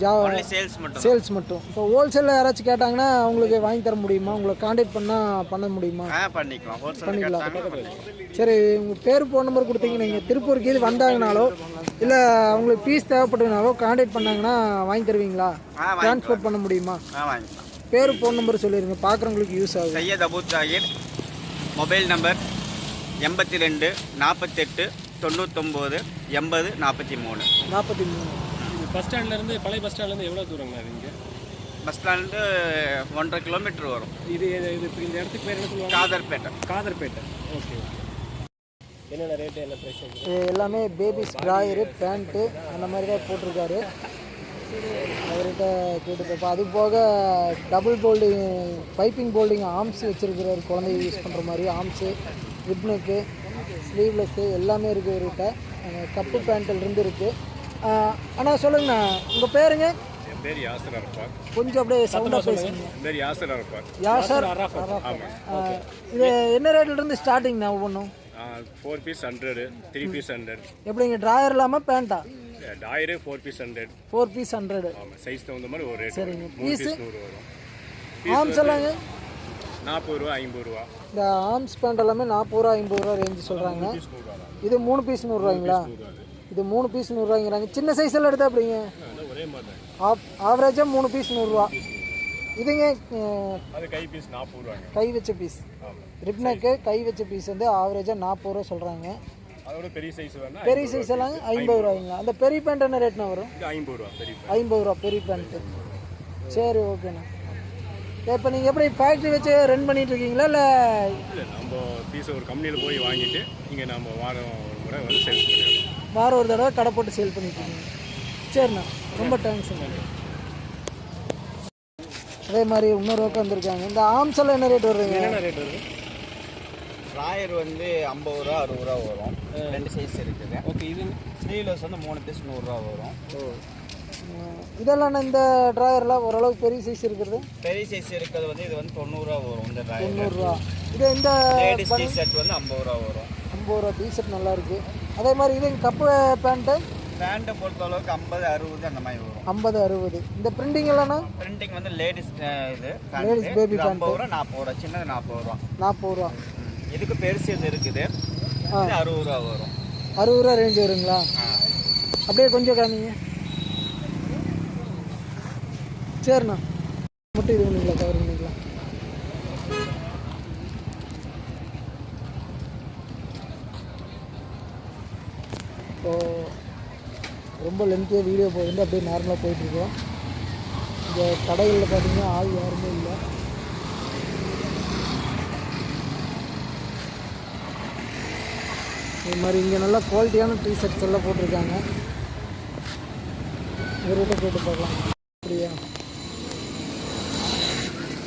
சேல்ஸ் மட்டும். இப்போ ஹோல்சேலில் யாராச்சும் கேட்டாங்கன்னா உங்களுக்கு வாங்கி தர முடியுமா? உங்களை கான்டாக்ட் பண்ண முடியுமா? பண்ணிக்கலாம். பண்ணிக்கலாம். சரி, உங்கள் பேர், ஃபோன் நம்பர் கொடுத்தீங்க. நீங்கள் திருப்பூருக்கு இது வந்தாங்கனாலோ இல்லை அவங்களுக்கு பீஸ் தேவைப்பட்டதுனாலோ கான்டாக்ட் பண்ணாங்கன்னா வாங்கி தருவீங்களா? ட்ரான்ஸ்போர்ட் பண்ண முடியுமா? வாங்கிக்கலாம். பேர், ஃபோன் நம்பர் சொல்லிடுங்க, பார்க்குறவங்களுக்கு யூஸ் ஆகும். Syed Abu Tahir, mobile number 82 48 99 80 43. 43. Bus ஸ்டாண்ட்லேருந்து, பழைய பஸ் ஸ்டாண்ட்லேருந்து எவ்வளோ தூரங்க அது? இங்கே பஸ் ஸ்டாண்டு 1.5 கிலோமீட்டர் வரும். இது இந்த இடத்துக்கு பேர் என்ன சொல்லுவாங்க? காதர்பேட்டை. ஓகே. என்னென்ன ரேட்டு, என்ன ப்ரைஸ்? எல்லாமே பேபிஸ் ட்ராயரு, பேண்ட்டு அந்த மாதிரி தான் போட்டிருக்காரு. அவர்கிட்ட கேட்டுப்பா. அது போக double folding, piping folding arms வச்சுருக்கிறாரு, குழந்தைய யூஸ் பண்ணுற மாதிரி ஆர்ம்ஸு, ரிப்னக்கு, ஸ்லீவ்லெஸ்ஸு எல்லாமே இருக்குது இவர்கிட்ட. கப்பு பேண்ட்டிலிருந்து இருக்குது. ஆனால் சொல்லுங்கண்ணா, உங்கள் பேருங்க? என் பேர் யாசர் அரஃபாத். கொஞ்சம் அப்படியே சவுண்டாக பேசுங்க. என் பேர் யாசர் அரஃபாத். யாசர் அரஃபாத். இது என்ன ரேட்லேருந்து ஸ்டார்டிங்ண்ணா ஒவ்வொன்றும்? 4 பீஸ் 100, 3 பீஸ் 100. எப்படிங்க, ட்ராயர் இல்லாமல் பேண்ட்டா? டாயரு 4 பீஸ் 100. 4 பீஸ் 100. ஆமாம், சைஸ் தகுந்த மாதிரி ஒரு ரேட். சரிங்க. 3 பீஸ் 100 வரும். ஆர்ம்ஸ் எல்லாங்க 40 ரூபா, 50 ரூபா. இந்த ஆர்ம்ஸ் பேண்ட் எல்லாமே 40 ரூபா, 50 ரூபா ரேஞ்சு சொல்கிறாங்க. இது 3 பீஸ் 100 ரூபாய்ங்களா? இது 3 பீஸ் 100 ரூபாய்ங்கிறாங்க. சின்ன சைஸ் எல்லாம் எடுத்தா அப்படிங்க? ஒரே மாதிரி. ஆவரேஜாக 3 பீஸ் 100 ரூபா. இதுங்க அது கை பீஸ் 40 ரூபாங்க. கை வச்ச பீஸ் ரிப்னக்கு கை வச்ச பீஸ் வந்து ஆவரேஜாக 40 ரூபா சொல்கிறாங்க. அதோட பெரிய சைஸ் வேணா? பெரிய சைஸ் எல்லாம் 50 ரூபாய்ங்களா? அந்த பெரிய பேண்ட் என்ன ரேட்னா வரும்? இது 50 ரூபா. பெரிய 50 ரூபா பெரிய பேண்ட்டு. சரி, ஓகேண்ணா. இப்போ நீங்கள் எப்படி ஃபேக்ட்ரி வச்சு ரன் பண்ணிட்டு இருக்கீங்களா? இல்லை நம்ம பீஸை ஒரு கம்பெனியில் போய் வாங்கிட்டு இங்கே நம்ம வாரம் ஒரு முறை வந்து சேல்ஸ் பண்ணிடுவோம். வாரம் ஒரு தடவை கடை போட்டு சேல் பண்ணிட்டு இருக்கீங்க. சரிண்ணா, ரொம்ப தேங்க்ஸுங்க. அதே மாதிரி இன்னொரு பக்கம் வந்திருக்காங்க. இந்த ஆர்ம்ஸ் எல்லாம் என்ன ரேட் வருதுங்க? என்ன ரேட் வருது? ட்ராயர் வந்து 50 ரூபா, 60 ரூபா வரும். 2 சைஸ் இருக்குது. ஓகே. இது ஸ்லீவ்லெஸ் வந்து 3 பீஸ் 100 ரூபா வரும். இதெல்லாம் இந்த ட்ராயர்லாம் ஓரளவுக்கு பெரிய சைஸ் இருக்கிறது? பெரிய சைஸ் இருக்கிறது வந்து இது வந்து 90 ரூபா வரும். இந்த ட்ராயர் 90 ரூபா. இது இந்த லேடிஸ் டிஷர்ட் வந்து 50 ரூபா வரும். 50 ரூபா டிஷர்ட் நல்லா இருக்கு. அதே மாதிரி இது கப்பு பேண்ட்டு பொறுத்த அளவுக்கு 50 60 அந்த மாதிரி வரும். 50 60. இந்த பிரிண்டிங் எல்லாம்? பிரிண்டிங் வந்து லேடிஸ் இது லேடிஸ் பேபி பேண்ட் 50 ரூபா, 40 ரூபா. சின்னது 40 ரூபா. 40 ரூபா. இதுக்கு பெருசு இது இருக்குது. இது 60 ரூபா வரும். 60 ரூபா ரேஞ்ச் வருங்களா? அப்படியே கொஞ்சம் காமிங்க. சரிண்ணா, மட்டும் இது பண்ணிக்கலாம், கவர் பண்ணிக்கலாம். இப்போது ரொம்ப லென்த்தியாக வீடியோ போகுது, அப்படியே நார்மலாக போயிட்டுருக்கோம். இந்த கடைகளில் பார்த்தீங்கன்னா ஆள் யாருமே இல்லை. இது மாதிரி இங்கே நல்லா குவாலிட்டியான டிஷர்ட்ஸ் எல்லாம் போட்டிருக்காங்க. இவர்கிட்ட கேட்டு பார்க்கலாம். அப்படியா,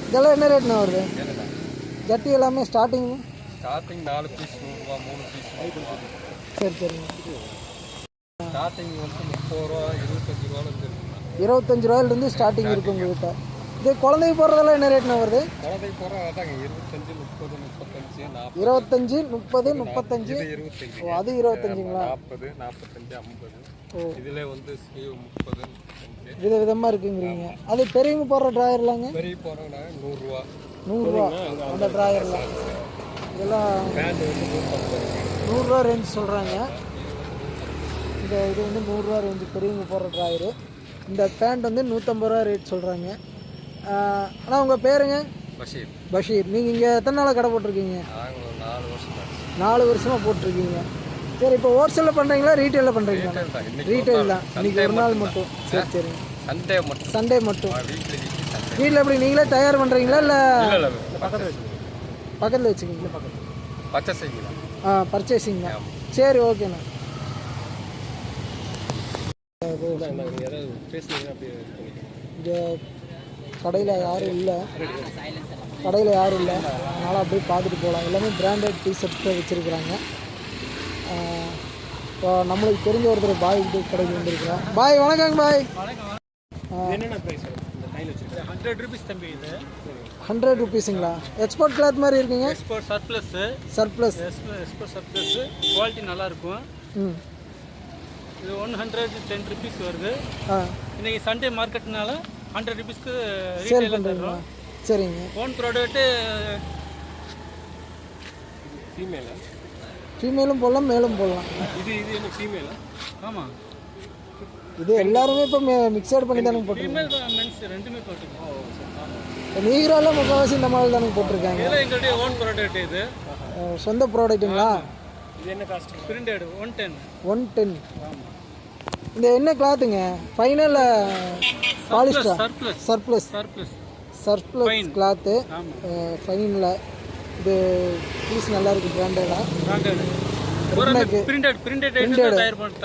இதெல்லாம் என்ன ரேட்ண்ணா வருது? ஜட்டி எல்லாமே ஸ்டார்டிங் 4 பீஸ் 100 ரூபா, 3 பீஸ். சரி சரிங்க. ஸ்டார்டிங் வந்து 30 ரூபா, 25 ரூபாலேருந்து இருக்குண்ணா. 25 ரூபாயிலிருந்து ஸ்டார்டிங் இருக்குது உங்கள்கிட்ட. இது குழந்தைக்கு போடுறதெல்லாம் என்ன ரேட்ண்ணா வருது? குழந்தைக்கு போகிற அதாங்க 25, 30, 35, 40. 25, 30, 35. 25. ஓ, அது 25ங்களா? 40, 45, 50. ஓ, இதில் வந்து 30. விதவிதமாக இருக்குங்கிறீங்க. அது பெரியவங்க போடுற ட்ராயர்லாங்க? பெரிய போகிறவங்க 100 ரூபா. 100 ரூபா அந்த ட்ராயர்லாம். இதெல்லாம் 100 ரூபா ரேஞ்ச் சொல்கிறாங்க. இது வந்து 100 ரூபா ரேஞ்சு பெரியவங்க போடுற ட்ராயரு. இந்த பேண்ட் வந்து 150 ரூபா ரேட் சொல்கிறாங்க. ஆனால் உங்கள் பேருங்க? பஷீர். பஷீர். நீங்கள் இங்கே எத்தனை நாளாக கடை போட்டிருக்கீங்க? 4 வருஷம். 4 வருஷமாக போட்டிருக்கீங்க. சரி, இப்போ ஹோல்சேலில் பண்ணுறீங்களா ரீட்டெயிலில் பண்ணுறீங்களா? ரீட்டெயில் தான். இன்றைக்கி ஒரு நாள் மட்டும். சரி சரிங்க. சண்டே மட்டும். வீட்டில் எப்படி நீங்களே தயார் பண்ணுறீங்களா இல்லை பக்கத்தில் வச்சுக்கிங்களா? பர்ச்சேசிங் தான். சரி, ஓகேண்ணா. இங்கே கடையில் யாரும் இல்லை, அதனால் அப்படியே பார்த்துட்டு போகலாம். எல்லாமே பிராண்டட் டிஷர்ட்ஸ் தான் வச்சுருக்குறாங்க. இப்போ நம்மளுக்கு தெரிஞ்ச ஒருத்தர் பாய் இது கடைக்கு வந்திருக்கிறோம். பாய் வணக்கங்க. பாய் என்னென்ன ப்ரைஸ்? 100 rupees தம்பி. இது 100 rupeesங்களா? எக்ஸ்போர்ட் கிளாத் மாதிரி இருக்குங்க. Export surplus. Export surplus. Quality நல்லாயிருக்கும். இது 110 rupees வருது. இன்றைக்கி சண்டே மார்க்கெட்னால 100 rupeesக்கு சேல் பண்ணுறோம். சரிங்க. Own product. ஃபீமேலும் போடலாம், மேலும் போடலாம். இது என்ன ஃபீமேலா? ஆமாம், இது எல்லாருமே இப்போ மிக்சட் பண்ணி தானே போட்டுருக்காங்க. ஃபீமேல் மென்ஸ் ரெண்டுமே போட்டுருக்கோம். நீங்களால முக்கால்வாசி இந்த மாதிரி தானே போட்டிருக்காங்க. இதெல்லாம் எங்களுடைய ஓன் ப்ராடக்ட். இது சொந்த ப்ராடக்ட்டுங்களா? இது என்ன காஸ்ட்? பிரிண்டட் 110. 110. இந்த என்ன கிளாத்துங்க? ஃபைனல் பாலிஸ்டா? Surplus cloth. ஃபைனில் இது பீஸ் நல்லா இருக்குது. பிராண்டடா?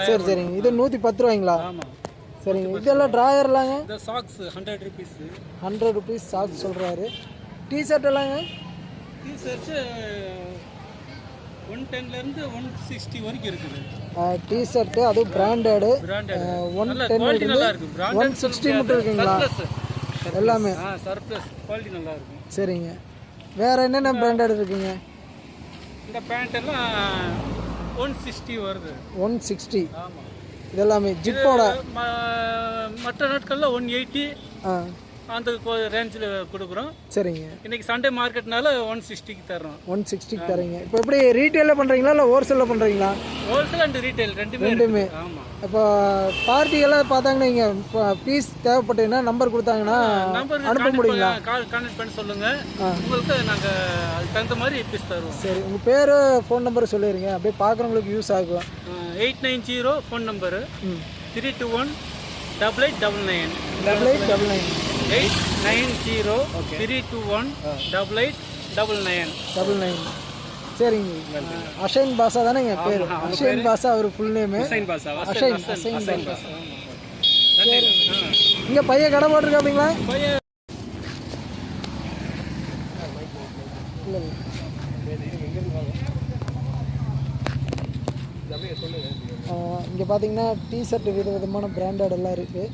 சரி சரிங்க. இது 110 ரூபாய்ங்களா? சரிங்க. இதெல்லாம் ட்ராயர்லாங்க? Socks 100 rupees. 100 rupees சாக்ஸ் சொல்கிறாரு. டிஷர்ட் எல்லாங்க? டிஷர்ட்ஸு 110லேருந்து 160 வரைக்கும் இருக்குது. டிஷர்ட்டு அதுவும் பிராண்டடு 110லேருந்து 160 மட்டும் இருக்குங்களா? எல்லாமே சர்ப்ளஸ் குவாலிட்டி நல்லா இருக்கும். சரிங்க. வேறு என்னென்ன பிராண்டட் இருக்குங்க? இந்த பேண்ட் எல்லாம் 160 வருது. 160. இதெல்லாமே ஜிப்போட. மற்ற நாட்களில் 180 அந்த ரேஞ்சில் கொடுக்குறோம். சரிங்க. இன்றைக்கி சண்டே மார்க்கெட்னால 160க்கு தர்றோம். 160க்கு தரீங்க. இப்போ எப்படி ரீட்டெயிலில் பண்ணுறீங்களா இல்லை ஹோல்சேலில் பண்ணுறீங்களா? ஹோல்சேல் அண்ட் ரீட்டெயில் ரெண்டுமே. ஆமாம். இப்போ பார்ட்டியெல்லாம் பார்த்தாங்கன்னா இங்கே பீஸ் தேவைப்பட்டீங்கன்னா நம்பர் கொடுத்தாங்கன்னா அனுப்ப முடியுங்களா? கான்டெக்ட் பண்ணி சொல்லுங்கள், உங்களுக்கு நாங்கள் அதுக்கு தகுந்த மாதிரி பீஸ் தருவோம். சரி, உங்கள் பேர் ஃபோன் நம்பர் சொல்லிடுங்க, அப்படியே பார்க்குறவங்களுக்கு யூஸ் ஆகும். 890 ஃபோன் நம்பரு. 321 8899. 8899. 890 321 8899. சரிங்க. அஷைன் பாஷா தானே எங்கள் பேர்? அஷைன் பாஷா அவர் ஃபுல் நேமு. அஷைன் பாஷா. சரி, இங்கே பையன் கடை போட்டிருக்கா அப்படிங்களா? இல்லை இங்கே பார்த்தீங்கன்னா டிஷர்ட் விதவிதமான பிராண்டட் எல்லாம் இருக்குது.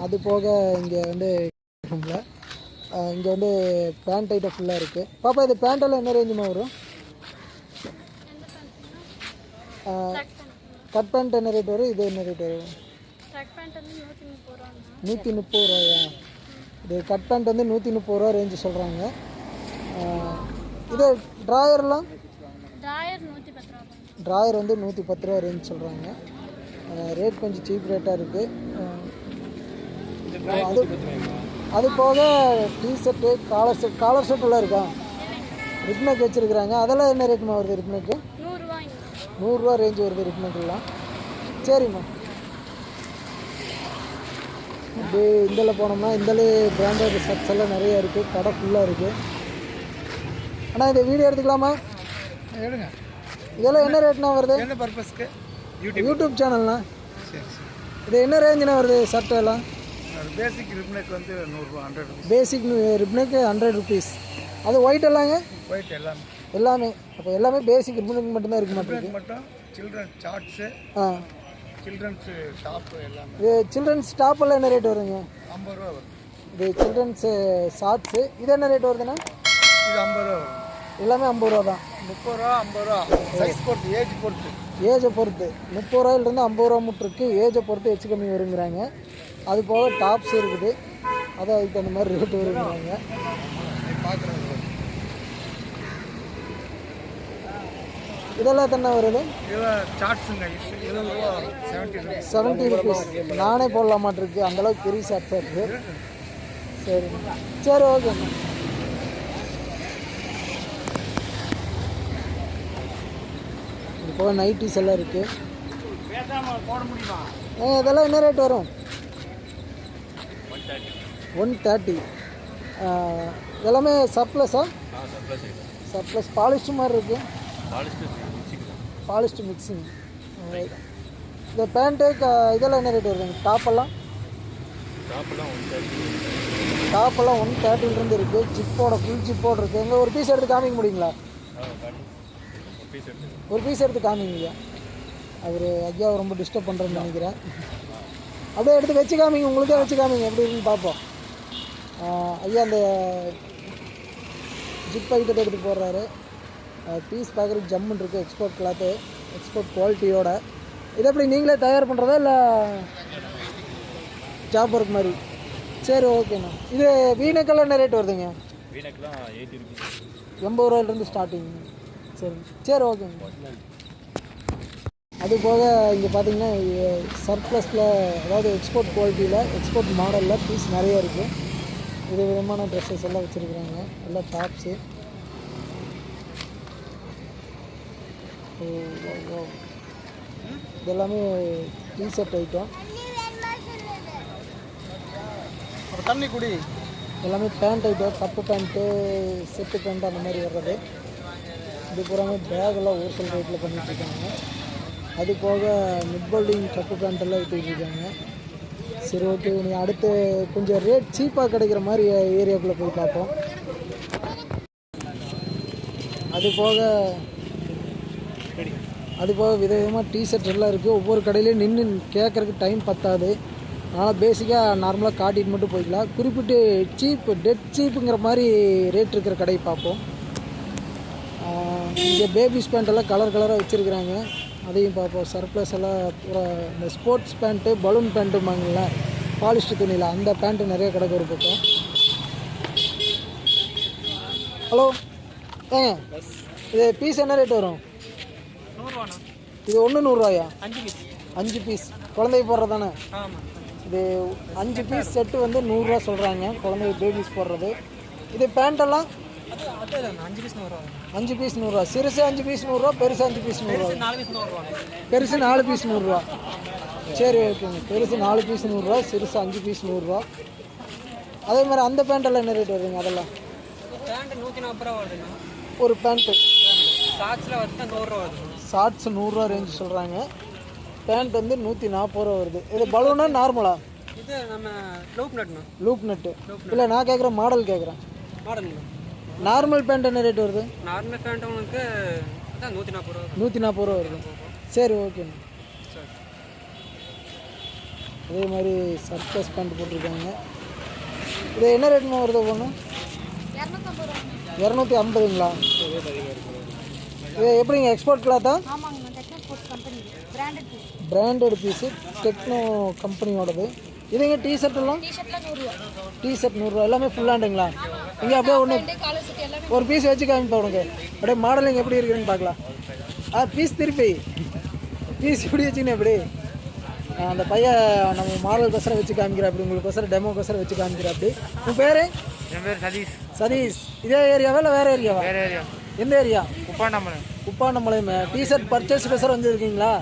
அது போக இங்கே வந்து இங்கே வந்து பேண்ட் ஐட்டம் ஃபுல்லாக இருக்குது. பாப்பா, இது பேண்டெல்லாம் என்ன ரேஞ்சுமா வரும்? கட் பேண்ட் என்ன ரேட் வரும்? இது என்ன ரேட் வரும்? 130 ரூபாயா? இது கட் பேண்ட் வந்து 130 ரூபா ரேஞ்சு சொல்கிறாங்க. இது ட்ராயர்லாம்? ட்ராயர் வந்து 110 ரூபா ரேஞ்ச் சொல்கிறாங்க. ரேட் கொஞ்சம் சீப் ரேட்டாக இருக்குது. அது போக டிஷர்ட்டு, காலர் ஷர்ட்டெல்லாம் இருக்கா? ரிப்னெக் வச்சுருக்குறாங்க. அதெல்லாம் என்ன ரேட்டுமா வருது? ரிப்னெக்கு 100 ரூபா ரேஞ்சு வருது ரிப்னெக்கெல்லாம். சரிம்மா. இப்படி இதில் போனோம்னா இதில் பிராண்டட் ஷர்ட்ஸ் எல்லாம் நிறையா இருக்குது. கடை ஃபுல்லாக இருக்குது. ஆனால் இந்த வீடியோ எடுத்துக்கலாமா? எடுங்க. இதெல்லாம் என்ன ரேட்னா வருது? என்ன பர்பஸ்க்கு? யூடியூப் சேனல்ண்ணா. சரி சரி. இது என்ன ரேஞ்சுண்ணா வருது சட்டை எல்லாம்? பேசிக் ரிப்னெக் வந்து 100 ரூபா, 100 ருபீஸ். பேசிக் ரிப்னெக்கு 100 ருபீஸ். அது ஒயிட் எல்லாங்க? ஒயிட் எல்லாமே. எல்லாமே அப்போ எல்லாமே பேசிக் ரிப்னெக் மட்டும்தான் இருக்க மாட்டேங்குது. மட்டும் சில்ட்ரன் சார்ட்ஸு, சில்ட்ரன்ஸ் டாப்பு எல்லாமே. இது சில்ட்ரன்ஸ் டாப் எல்லாம் என்ன ரேட் வருங்க? 50 ரூபா வரும். இது சில்ட்ரன்ஸ் ஷார்ட்ஸு இது என்ன ரேட் வருதுண்ணா? இது 50 ரூபா வரும். எல்லாமே 50 ரூபா தான். 30 ரூபா, 50 ரூபா. சைஸ் பொறுத்து, ஏஜ் பொறுத்து. ஏஜை பொறுத்து 30 ரூபாயிலிருந்து 50 ரூபா மட்டும் இருக்குது. ஏஜை பொறுத்து ஹெச்சு கம்மி வருங்கிறாங்க. அது போக டாப்ஸ் இருக்குது, அதை அதுக்கு தகுந்த மாதிரி ரேட்டு வருங்கிறாங்க. பார்க்குறது இதெல்லாம் தானே வருது? இதெல்லாம் சார்ட்ஸுங்க. 70 ரூபா வரும். 70 ருபீஸ். 70 ருபீஸ். நானே போடலாமாட்டு இருக்குது, அந்தளவுக்கு பெரிய ஷார்ட்ஸாக இருக்குது. சரி சரி ஓகேண்ணா. இது போக நைட்டிஸ் எல்லாம் இருக்குது. இதெல்லாம் என்ன ரேட் வரும்? 130. எல்லாமே சர்ப்ளஸா? சர்ப்ளஸ் பாலிஸ்ட் மாதிரி இருக்குது. Polished mixing. இந்த பேண்ட்டு இதெல்லாம் என்ன ரேட் வருதுங்க? டாப்பெல்லாம் 130 இருக்குது. ஜிப்போட ஃபுல் ஜிப்போட இருக்குது. எங்கே ஒரு பீஸ் எடுத்து காமிக்க முடியுங்களா? ஒரு பீஸ் எடுத்து காமிங்க. அவர் ஐயா ரொம்ப டிஸ்டர்ப் பண்ணுறேன்னு நினைக்கிறேன். அப்படியே எடுத்து வச்சு காமிங்க, உங்களுக்கே வச்சு காமிங்க எப்படி இருக்குன்னு பார்ப்போம். ஐயா அந்த ஜிப் ஐட்டத்தை எடுத்து போடுறாரு. பீஸ் பார்க்குறதுக்கு ஜம்முன்னு இருக்குது. எக்ஸ்போர்ட் கிளாத்து, எக்ஸ்போர்ட் குவாலிட்டியோட. இது எப்படி நீங்களே தயார் பண்ணுறதா இல்லை ஜாப் ஒர்க் மாதிரி? சரி ஓகேண்ணா. இது வீனக்கெல்லாம் என்ன ரேட் வருதுங்க? 80 ரூபாயிலிருந்து ஸ்டார்டிங். சரி சரி ஓகேங்க. அது போக இங்கே பார்த்தீங்கன்னா சர்ப்ளஸில், அதாவது எக்ஸ்போர்ட் குவாலிட்டியில், எக்ஸ்போர்ட் மாடலில் பீஸ் நிறைய இருக்குது. இது விதமான ட்ரெஸ்ஸஸ் எல்லாம் வச்சுருக்குறாங்க. எல்லாம் டாப்ஸு. இதெல்லாமே டிஷர்ட் ஐட்டம். தண்ணி குடி. எல்லாமே pant item, cup pant, set pant அந்த மாதிரி வர்றது. இது பூராமே பேக்கெல்லாம் ஹோல்சேல் ரேட்டில் பண்ணிகிட்ருக்காங்க. அது போக மிட் போல்டிங் கப்பு பேண்ட்டெல்லாம் விற்றுக்கிட்டுருக்காங்க. சரி ஓகே, நீ அடுத்து கொஞ்சம் ரேட் சீப்பாக கிடைக்கிற மாதிரி ஏரியாக்குள்ளே போய் பார்ப்போம். அது போக விதவிதமாக டிஷர்ட் எல்லாம் இருக்குது. ஒவ்வொரு கடையிலையும் நின்று கேட்குறதுக்கு டைம் பத்தாது. அதனால் பேசிக்காக நார்மலாக காட்டிட்டு மட்டும் போய்க்கலாம். குறிப்பிட்டு டெட் சீப்புங்கிற மாதிரி ரேட் இருக்கிற கடையை பார்ப்போம். இங்கே பேபிஸ் பேண்ட்டெல்லாம் கலர் கலராக வச்சுருக்குறாங்க, அதையும் பார்ப்போம். சர்ப்ளஸ் எல்லாம் பூரா இந்த ஸ்போர்ட்ஸ் பேண்ட்டு, பலூன் பேண்ட்டுமாங்கள்ல பாலிஸ்டர் துணியில், அந்த பேண்ட்டு நிறைய கிடக்கு ஒரு பக்கம். ஹலோ ஏங்க, இது பீஸ் என்ன ரேட் வரும்? 100 இது ஒன்று 100 ரூபாயா? 5 பீஸ் குழந்தைக்கு போடுறது தானே? ஆமாம். இது 5 பீஸ் செட்டு வந்து 100 ரூபா சொல்கிறாங்க, குழந்தைக்கு பேபிஸ் போடுறது. இது பேண்ட்டெல்லாம் 5 பீஸ் 100 ரூபா. 5 பீஸ் 100 ரூபா. சிறுசு 5 பீஸ் 100 ரூபா, பெருசு 5 பீஸ் 100 ரூபா. 4 பீஸ் 100 ரூபா. பெருசு 4 பீஸ் 100 ரூபா. சரி ஓகேங்க. பெருசு 4 பீஸ் 100 ரூபா, சிறுசு 5 பீஸ் 100 ரூபா. அதே மாதிரி அந்த பேண்ட்டெல்லாம் என்ன ரேட் வருதுங்க? அதெல்லாம் பேண்ட் 140 ரூபா வருதுங்க ஒரு பேண்ட்டு. ஷார்ட்ஸில் வந்து 100 ரூபா வருது. ஷார்ட்ஸ் 100 ரூபா ரேஞ்சு சொல்கிறாங்க. பேண்ட் வந்து 140 ரூபா வருது. இது பலூனா நார்மலா? இது நம்ம லூப் நட்னா. லூப் நட்டு இல்லை, நான் கேட்குறேன் மாடல் கேட்குறேன். மாடல் நார்மல் பேண்ட் என்ன ரேட் வருது? நார்மல் பேண்ட் உங்களுக்கு அதான் 140 ரூபா. 140 ரூபா வருது. சரி ஓகேண்ணா. அதே மாதிரி சர்ப்ளஸ் பேண்ட் போட்டிருக்காங்க. இது என்ன ரேட்மா வருது ஒன்று? 250ங்களா? இது எப்படிங்க எக்ஸ்போர்ட் கிளாத்தா? பிராண்டட் பீஸு, டெக்னோ கம்பெனியோடது. இதுங்க டிஷர்ட்டெல்லாம்? டிஷர்ட் 100 ரூபா. எல்லாமே ஃபுல் ஹேண்டுங்களா? இங்கே அப்படியே ஒன்று ஒரு பீஸ் வச்சு காமிப்பா உனக்கு. அப்படியே மாடலிங் எப்படி இருக்குதுன்னு பார்க்கலாம். பீஸ் திருப்பி பீஸ் இப்படி வச்சுக்கினே எப்படி அந்த பையன் நம்ம மாடல் கொசரம் வச்சு காமிக்கிறா, அப்படி உங்களுக்கு கொசரம் டெமோ கொசரம் வச்சு காமிக்கிறா. அப்படி உன் பேர்? என் பேர் சதீஷ். சதீஷ். இதே ஏரியாவா இல்லை வேறு ஏரியாவா? வேறு ஏரியா. எந்த ஏரியா? உப்பாண்டமலை. உப்பாண்டமலையுமே. டிஷர்ட் பர்ச்சேஸ் கொசரம் வந்துருக்கீங்களா?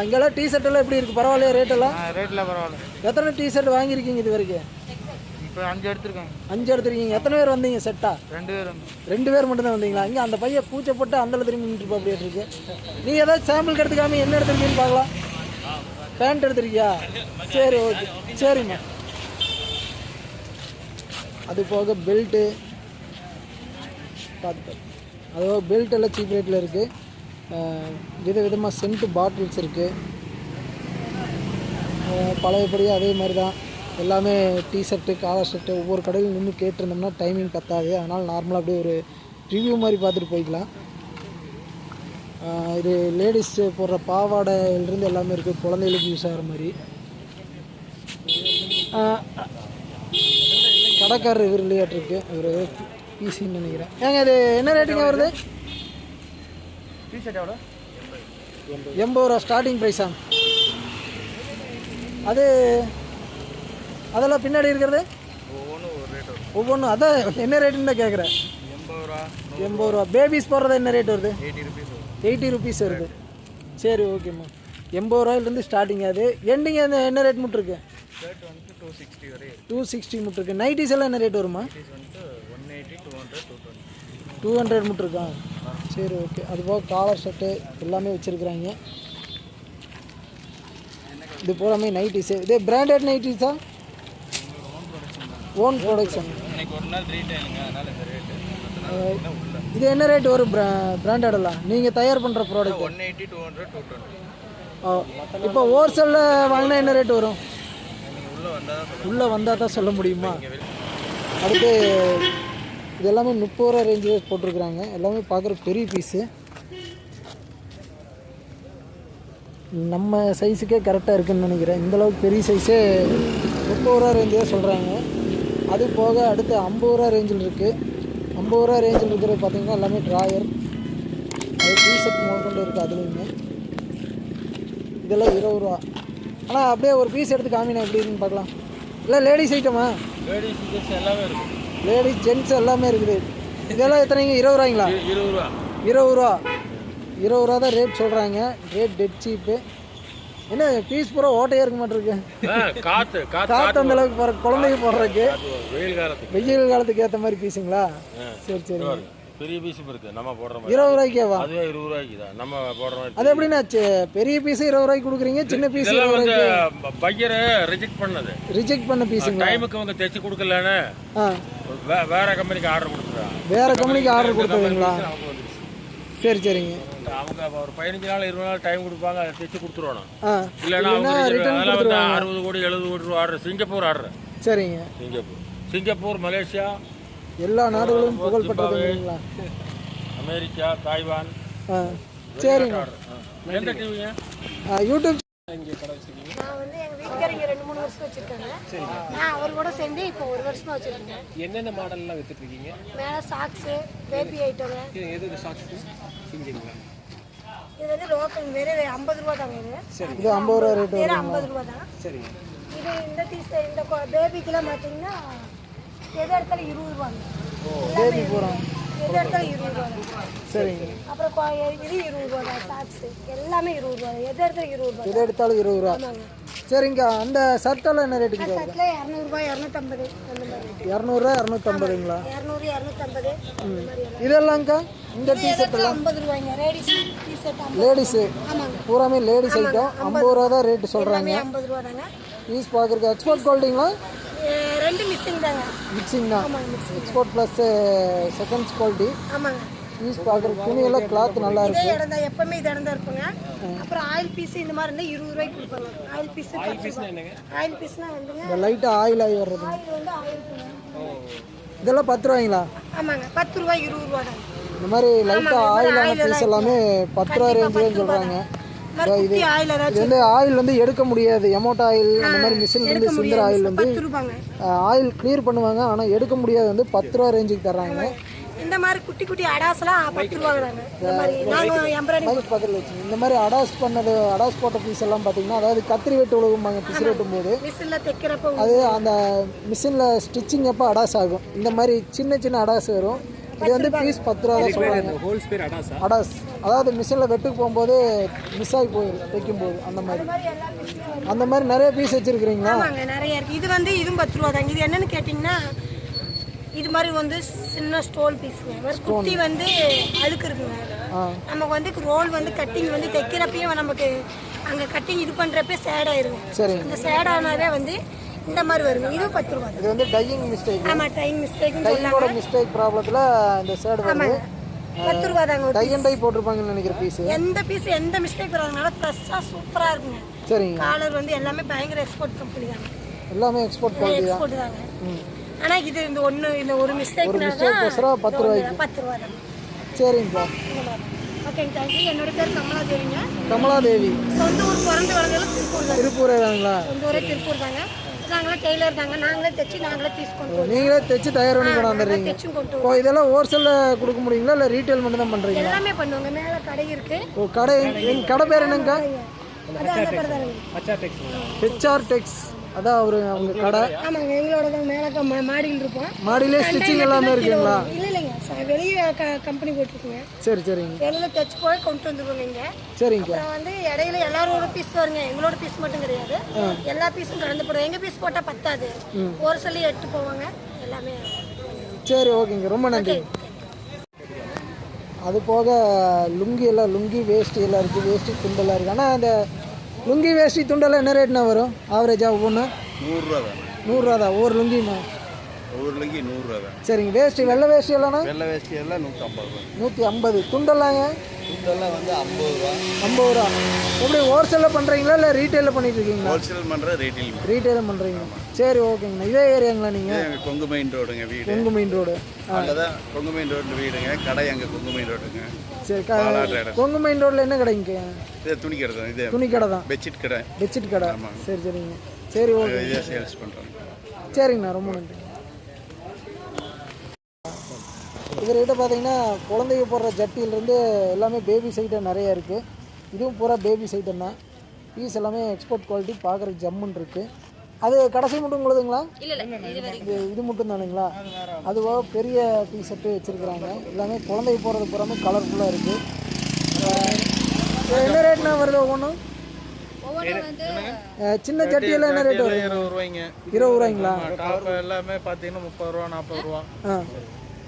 இங்கெல்லாம் டிஷர்ட் எல்லாம் எப்படி இருக்குது? பரவாயில்லையா ரேட்டெல்லாம்? ரேட்டில் பரவாயில்ல. எத்தனை டிஷர்ட் வாங்கியிருக்கீங்க இது வரைக்கும்? இப்போ 5 எடுத்துருக்காங்க. 5 எடுத்துருக்கீங்க. எத்தனை பேர் வந்தீங்க செட்டா? 2 பேர் வந்து. 2 பேர் மட்டும் தான் வந்தீங்களா? இங்கே அந்த பையன் கூச்சப்பட்டு அந்தல திரும்பி நின்றுப்பா அப்படியே இருக்கு. நீங்கள் ஏதாவது சாம்பிளுக்கு எடுத்துக்காம என்ன எடுத்துருக்கீங்கன்னு பார்க்கலாம். பேண்ட் எடுத்துருக்கியா? சரி ஓகே சரிம்மா. அது போக பெல்ட்டு பார்த்து அதுபோக பெல்ட் எல்லாம் சீப் ரேட்டில் இருக்குது. விதவிதமாக சென்ட்டு பாட்டில்ஸ் இருக்குது. பழையபடியாக அதே மாதிரி தான் எல்லாமே டிஷர்ட்டு காலர் ஷர்ட்டு ஒவ்வொரு கடையில் நின்று கேட்டிருந்தோம்னா டைமிங் பத்தாது. அதனால் நார்மலாக அப்படியே ஒரு ரிவ்யூ மாதிரி பார்த்துட்டு போய்க்கலாம். இது லேடிஸ் போடுற பாவாடையிலிருந்து எல்லாமே இருக்குது, குழந்தைகளுக்கு யூஸ் ஆகிற மாதிரி. கடைக்காரர் இவர் விளையாட்டுருக்கு, ஒரு பிசின்னு நினைக்கிறேன். ஏங்க இது என்ன ரேட்டுங்க வருது? டிஷர்ட் எவ்வளோ? 80 ரூபா ஸ்டார்டிங் ப்ரைஸா? அது அதெல்லாம் பின்னாடி இருக்கிறது ஒவ்வொன்றும் அதான் என்ன ரேட்டுன்னு தான் கேட்குறேன். 80 ரூபா. பேபிஸ் போடுறது என்ன ரேட் வருது? 80 ருபீஸ் வருது. சரி ஓகேம்மா. 80 ரூபாயிலேருந்து ஸ்டார்டிங். அது எண்டிங் என்ன ரேட் மட்டும் இருக்கு? 260 மட்டும் இருக்கு. நைட்டிஸ் எல்லாம் என்ன ரேட் வருமா? 200 மட்டும் இருக்கா? சரி ஓகே. அதுபோக காலர் ஷர்ட்டு எல்லாமே வச்சுருக்குறாங்க. இது போகாமே நைட்டிஸு. இதே பிராண்டட் நைட்டிஸா? Own production. இது என்ன ரேட் வரும் பிராண்டடெல்லாம் நீங்கள் தயார் பண்ணுற ப்ராடக்ட்? 180, 200, 220. இப்போ ஹோல்சேலில் வாங்கினா என்ன ரேட் வரும்? உள்ளே வந்தால் தான் சொல்ல முடியுமா? அடுத்து இது எல்லாமே 30 ரூபா ரேஞ்சில் போட்டிருக்குறாங்க. எல்லாமே பார்க்குற பெரிய பீஸு. நம்ம சைஸுக்கே கரெக்டாக இருக்குதுன்னு நினைக்கிறேன். இந்தளவுக்கு பெரிய சைஸே 30 ரூபா ரேஞ்சில் சொல்கிறாங்க. அது போக அடுத்து 50 ரூபா ரேஞ்சில் இருக்குது. 50 ரூபா ரேஞ்சில் இருக்கிறது பார்த்திங்கன்னா எல்லாமே ட்ராயர், அது டிஷர்ட் முதற்கொண்டு இருக்குது. அதுலேயுமே இதெல்லாம் 20 ரூபா. ஆனால் அப்படியே ஒரு பீஸ் எடுத்து காமினா எப்படி இருக்குன்னு பார்க்கலாம். இல்லை லேடிஸ் ஐட்டமா? லேடிஸ் ஜென்ஸ் எல்லாமே இருக்குது. லேடிஸ் ஜென்ட்ஸ் எல்லாமே இருக்குது. இதெல்லாம் எத்தனைங்க? 20 ரூபாய்ங்களா? 20 ரூபா. 20 ரூபா. 20 ரூபா தான் ரேட் சொல்கிறாங்க. ரேட் டெட் சீப்பு. என்ன பீஸ் பூரா ஓட்டையாக இருக்க மாட்டிருக்கு. காற்று அந்தளவுக்கு போகிற குழந்தைங்க போடுறதுக்கு வெயில் காலத்துக்கு ஏற்ற மாதிரி பீஸுங்களா? சரி சரி. பெரிய பீஸ் இருக்கு நம்ம போடுற மாதிரி. 20 ரூபாய்க்கேவா? அதுவே 20 ரூபாய்க்கு தான் நம்ம போடுற மாதிரி. அது எப்படின்னா பெரிய பீஸ் 20 ரூபாய்க்கு கொடுக்குறீங்க, சின்ன பீஸ் 20 ரூபாய்க்கு? பையரை ரிஜெக்ட் பண்ணது. ரிஜெக்ட் பண்ண பீஸுங்களா? டைமுக்கு அவங்க தைச்சு கொடுக்கலன்னு வேற கம்பெனிக்கு ஆர்டர் கொடுத்துறாங்க. வேற கம்பெனிக்கு ஆர்டர் கொடுத்ததுங்களா? சரி சரிங்க. அவங்க ஒரு 15 நாள் 20 நாள் டைம் கொடுப்பாங்க, அதை தைச்சு கொடுத்துருவோம். இல்லைன்னா ரிட்டர்ன் கொடுத்துருவாங்க. 60 கோடி 70 கோடி ரூபா ஆர்டர். Singapore order. சரிங்க. சிங்கப்பூர், மலேசியா, எல்லா நாடுகளும் புகழ்பெற்றதுங்களா? America, Taiwan. சரிங்க. எந்த டிவிங்க? யூடியூப். நான் வந்து எங்கள் வீட்டுக்காரங்க 2-3 வருஷம் வச்சுருக்காங்க. நான் அவர் கூட சேர்ந்து இப்போ 1 வருஷமாக வச்சுருக்கேன். என்னென்ன மாடல்லாம் வித்துட்ருக்கீங்க? மேலே சாக்ஸு, பேபி ஐட்டமு. எது சாக்ஸ் செஞ்சுங்களா? இது வந்து லோக்கல் வெறும் 50 ரூபா தாங்க. இது 50 ரூபா ரேட் வெறும் 50 ரூபா தான். சரிங்க. இது இந்த டீஷர்ட் இந்த பேபிக்கெல்லாம் பார்த்தீங்கன்னா எது எடுத்தாலும் 20 ரூபாங்க. பேபி போகிறோம். எது எடுத்தாலும் 20 ரூபா தான். சரிங்க. அப்புறம் இது 20 ரூபா தான். சாக்ஸு எல்லாமே 20 ரூபா. எது எடுத்தாலும் 20 ரூபா. எது எடுத்தாலும் 20 ரூபா. சரிங்க. அந்த ஷர்ட்டெல்லாம் என்ன ரேட்டுங்க? ஷர்ட்டில் 200 ரூபாய் 250 அந்த மாதிரி. 200 ரூபா 250ங்களா? 200 250 அந்த மாதிரி. இதெல்லாம்க்கா இந்த டிஷர்ட் எல்லாம் 50 ரூபாய்ங்க. Ladies T-shirt ladies. ஆமாங்க. பூராமே லேடிஸ் ஐட்டம். 50 ரூபா தான் ரேட்டு சொல்கிறாங்க. 50 ரூபா தாங்க. பீஸ் பார்க்குறக்கு எக்ஸ்போர்ட் குவாலிட்டிங்களா? ரெண்டு மிக்சிங் தாங்க. மிக்சிங் தான். Export plus seconds quality. ஆமாங்க. பீஸ் பார்க்குறக்கு துணியெல்லாம் கிளாத் நல்லா இதே இருக்குது. இடம் தான் எப்பவுமே இது இடம் தான் இருப்பாங்க. அப்புறம் ஆயில் பீஸ் இந்த மாதிரி இருந்தால் 20 ரூபாய்க்கு கொடுப்பாங்க. ஆயில் பீஸ் ஆயில் பீஸ்னால் வந்துங்க இந்த லைட்டாக ஆயில் ஆகி வர்றது. ஆயில் வந்து 1000. இதெல்லாம் 10 ரூபாய்ங்களா? ஆமாங்க. 10 ரூபாய் 20 ரூபா தான். இந்த மாதிரி லைட்டாக ஆயிலான பீஸ் எல்லாமே 10 ரூபா ரேஞ்சில் சொல்கிறாங்க. இது வந்து ஆயில் வந்து எடுக்க முடியாது. எமோட் ஆயில் அந்த மாதிரி மிஷின்லேருந்து சிந்துற ஆயில் வந்து ஆயில் கிளியர் பண்ணுவாங்க. ஆனால் எடுக்க முடியாது. வந்து 10 ரூபா ரேஞ்சுக்கு தர்றாங்க. இந்த மாதிரி குட்டி குட்டி அடாஸ்லாம் 10 ரூபா தாங்க. இந்த மாதிரி நாங்கள் எம்ப்ராய்டிங் பக்கத்தில் வச்சு இந்த மாதிரி அடாஸ் போட்ட பீஸ் எல்லாம் பார்த்தீங்கன்னா, அதாவது கத்திரி வெட்டு உழுகும்பாங்க பிசு வெட்டும் போது. மிஷினில் தைக்கிறப்போ அது அந்த மிஷினில் ஸ்டிச்சிங் அப்போ அடாஸ் ஆகும். இந்த மாதிரி சின்ன சின்ன அடாஸ் வரும். இது வந்து பீஸ் 10 ரூபா தான் சொல்கிறாங்க. ஹோல்ஸ் பேர் அடாஸா? அடாஸ், அதாவது மிஷினில் வெட்டுக்கு போகும்போது மிஸ் ஆகி போயிடும் தைக்கும்போது. அந்த மாதிரி நிறைய பீஸ் வச்சுருக்கிறீங்களா? ஆமாங்க, நிறைய இருக்குது. இது வந்து இதுவும் 10 ரூபா தாங்க. இது என்னென்னு கேட்டிங்கன்னா, இது மாதிரி வந்து சின்ன ஸ்டோல் பீஸுங்க. ஒரு குட்டி வந்து அழுக்கு இருக்குங்க. நமக்கு வந்து ரோல் வந்து கட்டிங் வந்து தைக்கிறப்பையும் நமக்கு அங்கே கட்டிங் இது பண்ணுறப்ப சேட் ஆயிரும். சரி, இந்த சேட் ஆனாவே வந்து இந்த மாதிரி வருங்க. இது 10 ரூபா. இது வந்து டையிங் மிஸ்டேக். ஆமாம், டையிங் மிஸ்டேக்னு டையோட மிஸ்டேக் ப்ராப்ளத்தில் இந்த சேட் வருது. 10 ரூபா தாங்க. டை அண்ட் டை போட்டிருப்பாங்கன்னு நினைக்கிற பீஸ். எந்த பீஸ் எந்த மிஸ்டேக் வராதனால ஃப்ரெஷ்ஷாக சூப்பராக இருக்குங்க. சரிங்க. காலர் வந்து எல்லாமே பயங்கர எக்ஸ்போர்ட் கம்பெனி தாங்க. எல்லாமே எக்ஸ்போர்ட் குவாலிட்டி தான். எக்ஸ்போர்ட் தாங்க. ஆனால் இது இந்த ஒரு மிஸ்டேக்னால 10 ரூபாய்க்கு. 10 ரூபா தாங்க. சரிங்கப்பா. ஓகேங்க, தேங்க்யூ. என்னோட பேர் கமலாதேவிங்க. கமலாதேவி. சொந்த ஊர் பிறந்து வளர்ந்தது திருப்பூர் தான். திருப்பூரே தாங்களா? சொந்த ஊரே திருப்பூர் தாங்க. நாங்களே டெய்லர் தாங்க. நாங்களே தைச்சு நாங்களே பீஸ் கொண்டு வருவோம். நீங்களே தைச்சு தயார் பண்ணி கொண்டாந்துறீங்க. தைச்சும் கொண்டு இப்போ இதெல்லாம் ஹோல்சேலில் கொடுக்க முடியுங்களா இல்லை ரீட்டைல் மட்டும் தான் பண்ணுறீங்களா? எல்லாமே பண்ணுவாங்க. மேலே கடை இருக்கு. ஓ, கடை. எங்கள் கடை பேர் என்னங்கக்கா? அதான் அந்த கடை தாங்க. ஹெச்ஆர் டெக்ஸ். அதான் அவங்க கடை. ஆமாங்க, எங்களோட தான். மேலே மாடியில் இருப்போம். மாடியிலே ஸ்டிச்சிங் எல்லாமே இருக்குங்களா? இல்லைங்க, வெளியே கம்பெனி போயிட்டுருக்குங்க. சரி சரிங்க. வெளியில் தைச்சு போய் கொண்டு வந்துருவோங்க இங்கே. சரிங்க. அப்புறம் வந்து இடையில எல்லாரோட பீஸ் வருங்க. எங்களோட பீஸ் மட்டும் கிடையாது, எல்லா பீஸும் கலந்து போடுவோம். எங்கள் பீஸ் போட்டால் பத்தாது, ஒரு சொல்லி எடுத்து போவாங்க எல்லாமே. சரி, ஓகேங்க, ரொம்ப நன்றி. அது போக லுங்கி எல்லாம், லுங்கி வேஷ்டி எல்லாம் இருக்குது, வேஷ்டி துண்டெல்லாம் இருக்குது. ஆனால் அந்த லுங்கி வேஷ்டி துண்டெல்லாம் என்ன ரேட்னா வரும் ஆவரேஜாக ஒவ்வொன்று? 100 ரூபா தான். 100 ரூபா தான் ஒரு லுங்கிண்ணா? ஒரு லுங்கி 100 ரூபா தான். சரிங்க. வேஷ்டி வெள்ளை வேஷ்டி எல்லாம்ண்ணா? வெள்ளை வேஷ்டி எல்லாம் 150 ரூபா. 150. துண்டெல்லாங்க? துண்டெல்லாம் வந்து 50 ரூபா. 50 ரூபா. எப்படி ஹோல்சேலில் பண்ணுறீங்களா இல்லை ரீட்டைலில் பண்ணிட்டு இருக்கீங்களா? ஹோல்சேல் பண்ணுற ரீட்டைல். ரீட்டைலில் பண்ணுறீங்க. சரி, ஓகேங்கண்ணா. இதே ஏரியாங்களா நீங்கள்? கொங்கு மெயின் ரோடுங்க வீடு. Kongu main road. அங்கே தான் கொங்கு மெயின் ரோடு வீடுங்க. கடை அங்கே கொங்கு மெயின் ரோடுங்க. சரி, கொங்கு மெயின் ரோட்டில் என்ன கடைங்க? இது துணி கடை தான். இது துணி கடை தான். பெட்ஷீட் கடை. பெட்ஷீட் கடை. சரி சரிங்க. சரி, ஓகே. இதே சேல்ஸ் பண்ணுறோம். சரிங்கண்ணா, ரொம்ப நன்றி. இவர்கிட்ட பார்த்தீங்கன்னா குழந்தைங்க போடுற ஜட்டியிலேருந்து எல்லாமே பேபி சைட்டம் நிறையா இருக்குது. இதுவும் பூரா பேபி சைட்டம் தான். பீஸ் எல்லாமே எக்ஸ்போர்ட் குவாலிட்டி, பார்க்குறதுக்கு ஜம்முன்னு இருக்குது. அது கடைசி மட்டும் உங்களுதுங்களா? இது மட்டும் தானுங்களா? அதுவாக பெரிய டீ ஷர்ட்டு வச்சுருக்குறாங்க. எல்லாமே குழந்தைக்கு போடுறது பூராமே கலர்ஃபுல்லாக இருக்குது. என்ன ரேட்னா வருது ஒவ்வொன்றும்? சின்ன சட்டியெல்லாம் என்ன ரேட் வரும்? 20 ரூபாய்ங்க. 20 ரூபாய்ங்களா? எல்லாமே பார்த்தீங்கன்னா 30 ரூபா 40 ரூபா.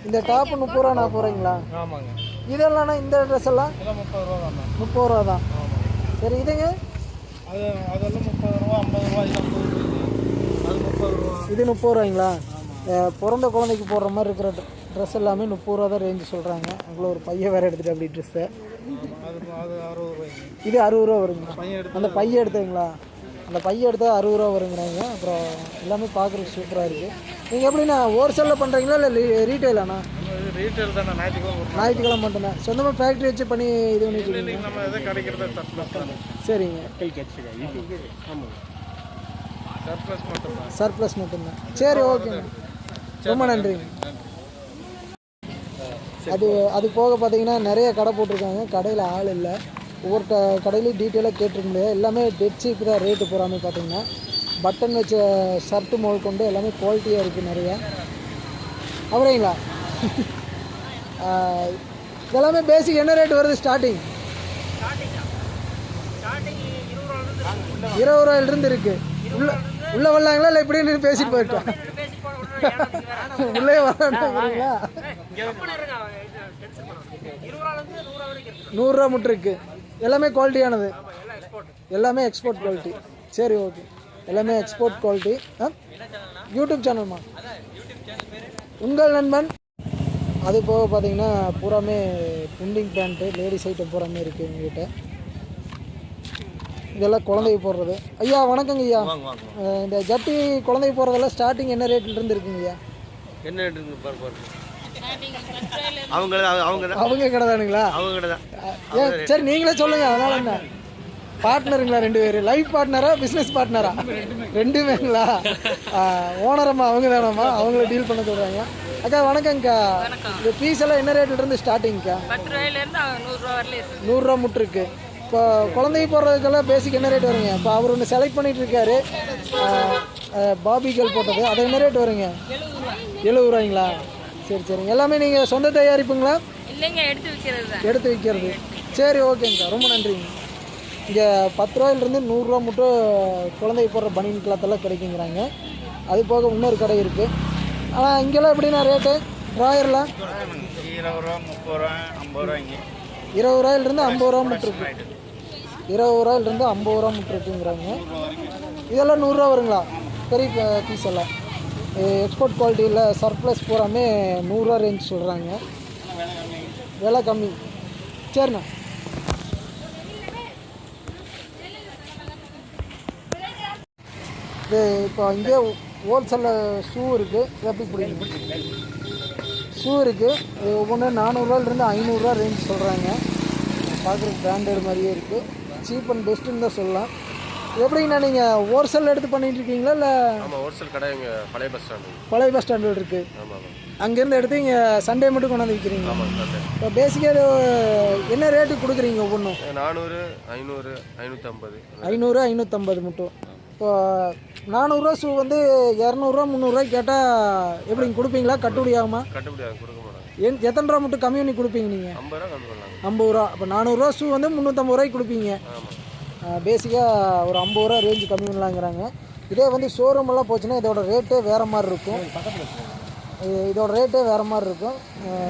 இந்த டாப்பு 30 ரூபா 40 ரூபாய்ங்களா? ஆமாங்க. இதெல்லாம் இந்த ட்ரெஸ் எல்லாம் 30 ரூபா தான். 30 ரூபா தான். சரி, இதுங்க? அதெல்லாம் 30 ரூபா 50 ரூபா. அது 30 ரூபா. இது 30 ரூபாய்ங்களா? பிறந்த குழந்தைக்கு போடுற மாதிரி இருக்கிற ட்ரெஸ் எல்லாமே 30 ரூபா தான் ரேஞ்சு சொல்கிறாங்க. அவ்வளோ ஒரு பையன் வேறு எடுத்துகிட்டு அப்படி ட்ரெஸ்ஸை. அது 60 ரூபாய்ங்க. இது 60 ரூபா வருங்க. அந்த பையன் எடுத்தீங்களா? அந்த பையன் எடுத்தால் 60 ரூபா வருங்கிறாங்க. அப்புறம் எல்லாமே பார்க்குறதுக்கு சூப்பராக இருக்குது. நீங்கள் எப்படிண்ணா ஹோல்சேலில் பண்ணுறீங்களா இல்லை ரீட்டைலாண்ணா? ரீட்டைல் தானே. ஞாயிற்றுக்கிழமை மட்டும்தான். சொந்தமாக ஃபேக்ட்ரி வச்சு பண்ணி இது பண்ணிட்டு இருக்கீங்க? நம்ம எதை கிடைக்கிறத சர்ப்ளஸ் தானே. சரிங்க. சர்ப்ளஸ் மட்டும்தான். சர்ப்ளஸ் மட்டும்தான். சரி, ஓகேங்க, ரொம்ப நன்றிங்க. அது போக பார்த்தீங்கன்னா நிறைய கடை போட்டிருக்காங்க. கடையில் ஆள் இல்லை. ஒவ்வொரு கடையிலையும் டீட்டெயிலாக கேட்டுருக்க முடியாது. எல்லாமே டெட் சீப் தான் ரேட்டு போகாமல் பார்த்தீங்கன்னா. பட்டன் வச்ச ஷர்ட்டு முதல் கொண்டு எல்லாமே குவாலிட்டியாக இருக்குது நிறையா. அப்புறங்களா இதெல்லாமே பேசிக் என்ன ரேட் வருது ஸ்டார்டிங்? 20 ரூபாயிலிருந்து இருக்குது. உள்ளே வரலாங்களா இல்லை இப்படின்னு பேசிட்டு போயிட்டோம்? உள்ளே வராங்களா? 100 ரூபா மட்டும் இருக்குது. எல்லாமே குவாலிட்டியானது. எல்லாமே எக்ஸ்போர்ட் குவாலிட்டி. சரி, ஓகே. எல்லாமே எக்ஸ்போர்ட் குவாலிட்டி. யூடியூப் சேனல்மா உங்கள் நண்பன். அது போக பார்த்தீங்கன்னா பூராமே பிரிண்டிங் பேண்ட்டு லேடிஸ் ஐட்டம் பூராமே இருக்குது எங்ககிட்ட. இதெல்லாம் குழந்தைக்கு போடுறது. ஐயா வணக்கங்க ஐயா. இந்த ஜட்டி குழந்தைக்கு போடுறதெல்லாம் ஸ்டார்டிங் என்ன ரேட்லேருந்து இருக்குங்க ஐயா? என்ன ரேட் இருக்கு பாருங்க. அவங்க கடை தானுங்களா? அவங்க கடை தான். சரி, நீங்களே சொல்லுங்கள். அதனால் என்ன பார்ட்னருங்களா? 2 பேர் லைஃப் பார்ட்னரா பிஸ்னஸ் பார்ட்னரா? ரெண்டுமேங்களா? ஓனரம்மா அவங்க தானம்மா, அவங்கள டீல் பண்ண சொல்கிறாங்க. அக்கா வணக்கங்க்கா. இந்த பீஸ் எல்லாம் என்ன ரேட்லேருந்து ஸ்டார்டிங்க்கா? 10 ரூபாயிலேருந்து 100 ரூபா வரலையே. 100 ரூபா மட்டும் இருக்குது. இப்போ குழந்தைக்கு போடுறதுக்கெல்லாம் பேசிக் என்ன ரேட் வருங்க? இப்போ அவர் ஒன்று செலக்ட் பண்ணிகிட்டு இருக்காரு, பாபிகள் போட்டது. அது என்ன ரேட் வருங்க? 70 ரூபாய்ங்களா? சரி சரிங்க. எல்லாமே நீங்கள் சொந்த தயாரிப்புங்களா? இல்லைங்க, எடுத்து விற்கிறது தான். எடுத்து விற்கிறது. சரி ஓகேங்கக்கா, ரொம்ப நன்றிங்க. இங்கே 10 ரூபாயிலிருந்து 100 ரூபா மட்டும் குழந்தைக்கு போடுற பனியன் கிளாத்தெல்லாம் கிடைக்குங்கிறாங்க. அது போக இன்னொரு கடை இருக்குது. ஆனால் இங்கெல்லாம் எப்படின்னா ரேட்டு ட்ராயர்லாம் 20 ரூபா 30 ரூபா 50 ரூபாய்ங்க. 20 ரூபாயிலிருந்து 50 ரூபா மட்டும் இருக்கு. 20 ரூபாயிலிருந்து 50 ரூபா மட்டும் இருக்குங்கிறாங்க. இதெல்லாம் 100 ரூபா வருங்களா? பெரிய பீஸ் எல்லாம் எக்ஸ்போர்ட் குவாலிட்டியில் சர்ப்ளஸ் பூராமே 100 ரூபா ரேஞ்ச் சொல்கிறாங்க. விலை கம்மி. சரிண்ணா. இது இப்போ இங்கே ஹோல்சேலில் ஷூ இருக்குது. எப்படி பிடிக்கும்? ஷூ இருக்குது. இது ஒவ்வொன்று 400 500 ரேஞ்ச் சொல்கிறாங்க. பார்க்குறதுக்கு பிராண்டட் மாதிரியே இருக்குது. சீப் அண்ட் பெஸ்ட்டுன்னு தான் சொல்லலாம். எப்படிங்கண்ணா நீங்கள் ஹோல்சேல் எடுத்து பண்ணிகிட்டு இருக்கீங்களா இல்லை? ஆமாம், ஹோல்சேல் கடை இங்கே பழைய பஸ் ஸ்டாண்டு. பழைய பஸ் ஸ்டாண்டு இருக்குது. ஆமாம். அங்கேருந்து எடுத்து இங்கே சண்டே மட்டும் கொண்டாந்து விற்கிறீங்க? ஆமாம், சண்டே. இப்போ பேசிக்காக என்ன ரேட்டு கொடுக்குறீங்க ஒவ்வொன்றும்? 400 500 550. 500 550 மட்டும். இப்போ 400 ரூபா ஷூ வந்து 200 300 கேட்டால் எப்படிங்க கொடுப்பீங்களா? கட்டுப்படி ஆகுமா? கட்டுப்படி கொடுக்க மாட்டாங்க. எத்தனை ரூபா மட்டும் கம்மி பண்ணி கொடுப்பீங்க நீங்கள்? 50 ரூபா கம்மி பண்ணலாம். 50 ரூபா. அப்போ 400 ரூபா ஷூ வந்து 350 கொடுப்பீங்க. ஆமாம். பேசிக்காக ஒரு 50 ரூபா ரேஞ்சு கம்மி பண்ணலாங்கிறாங்க. இதே வந்து ஷோரூமெல்லாம் போச்சுன்னா இதோட ரேட்டே வேறு மாதிரி இருக்கும். இதோட ரேட்டே வேறு மாதிரி இருக்கும்.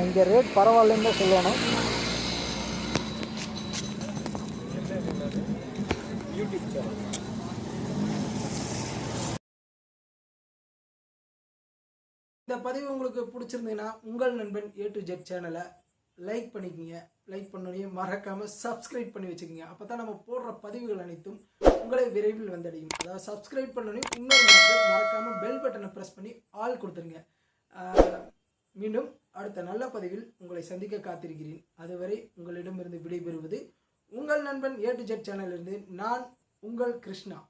இங்கே ரேட் பரவாயில்லன்னு தான் சொல்லணும். இந்த பதிவு உங்களுக்கு பிடிச்சிருந்தீங்கன்னா உங்கள் நண்பன் A to Z சேனலை லைக் பண்ணிக்கோங்க. லைக் பண்ணோடனே மறக்காமல் சப்ஸ்கிரைப் பண்ணி வச்சுக்கோங்க. அப்போ தான் நம்ம போடுற பதிவுகள் அனைத்தும் உங்களை விரைவில் வந்தடையும். அதாவது சப்ஸ்கிரைப் பண்ணோடனே இன்னொரு மறக்காமல் பெல் பட்டனை ப்ரெஸ் பண்ணி ஆல் கொடுத்துருங்க. மீண்டும் அடுத்த நல்ல பதிவில் உங்களை சந்திக்க காத்திருக்கிறேன். அதுவரை உங்களிடமிருந்து விடைபெறுவது உங்கள் நண்பன் A to Z சேனலிலிருந்து நான் உங்கள் கிருஷ்ணா.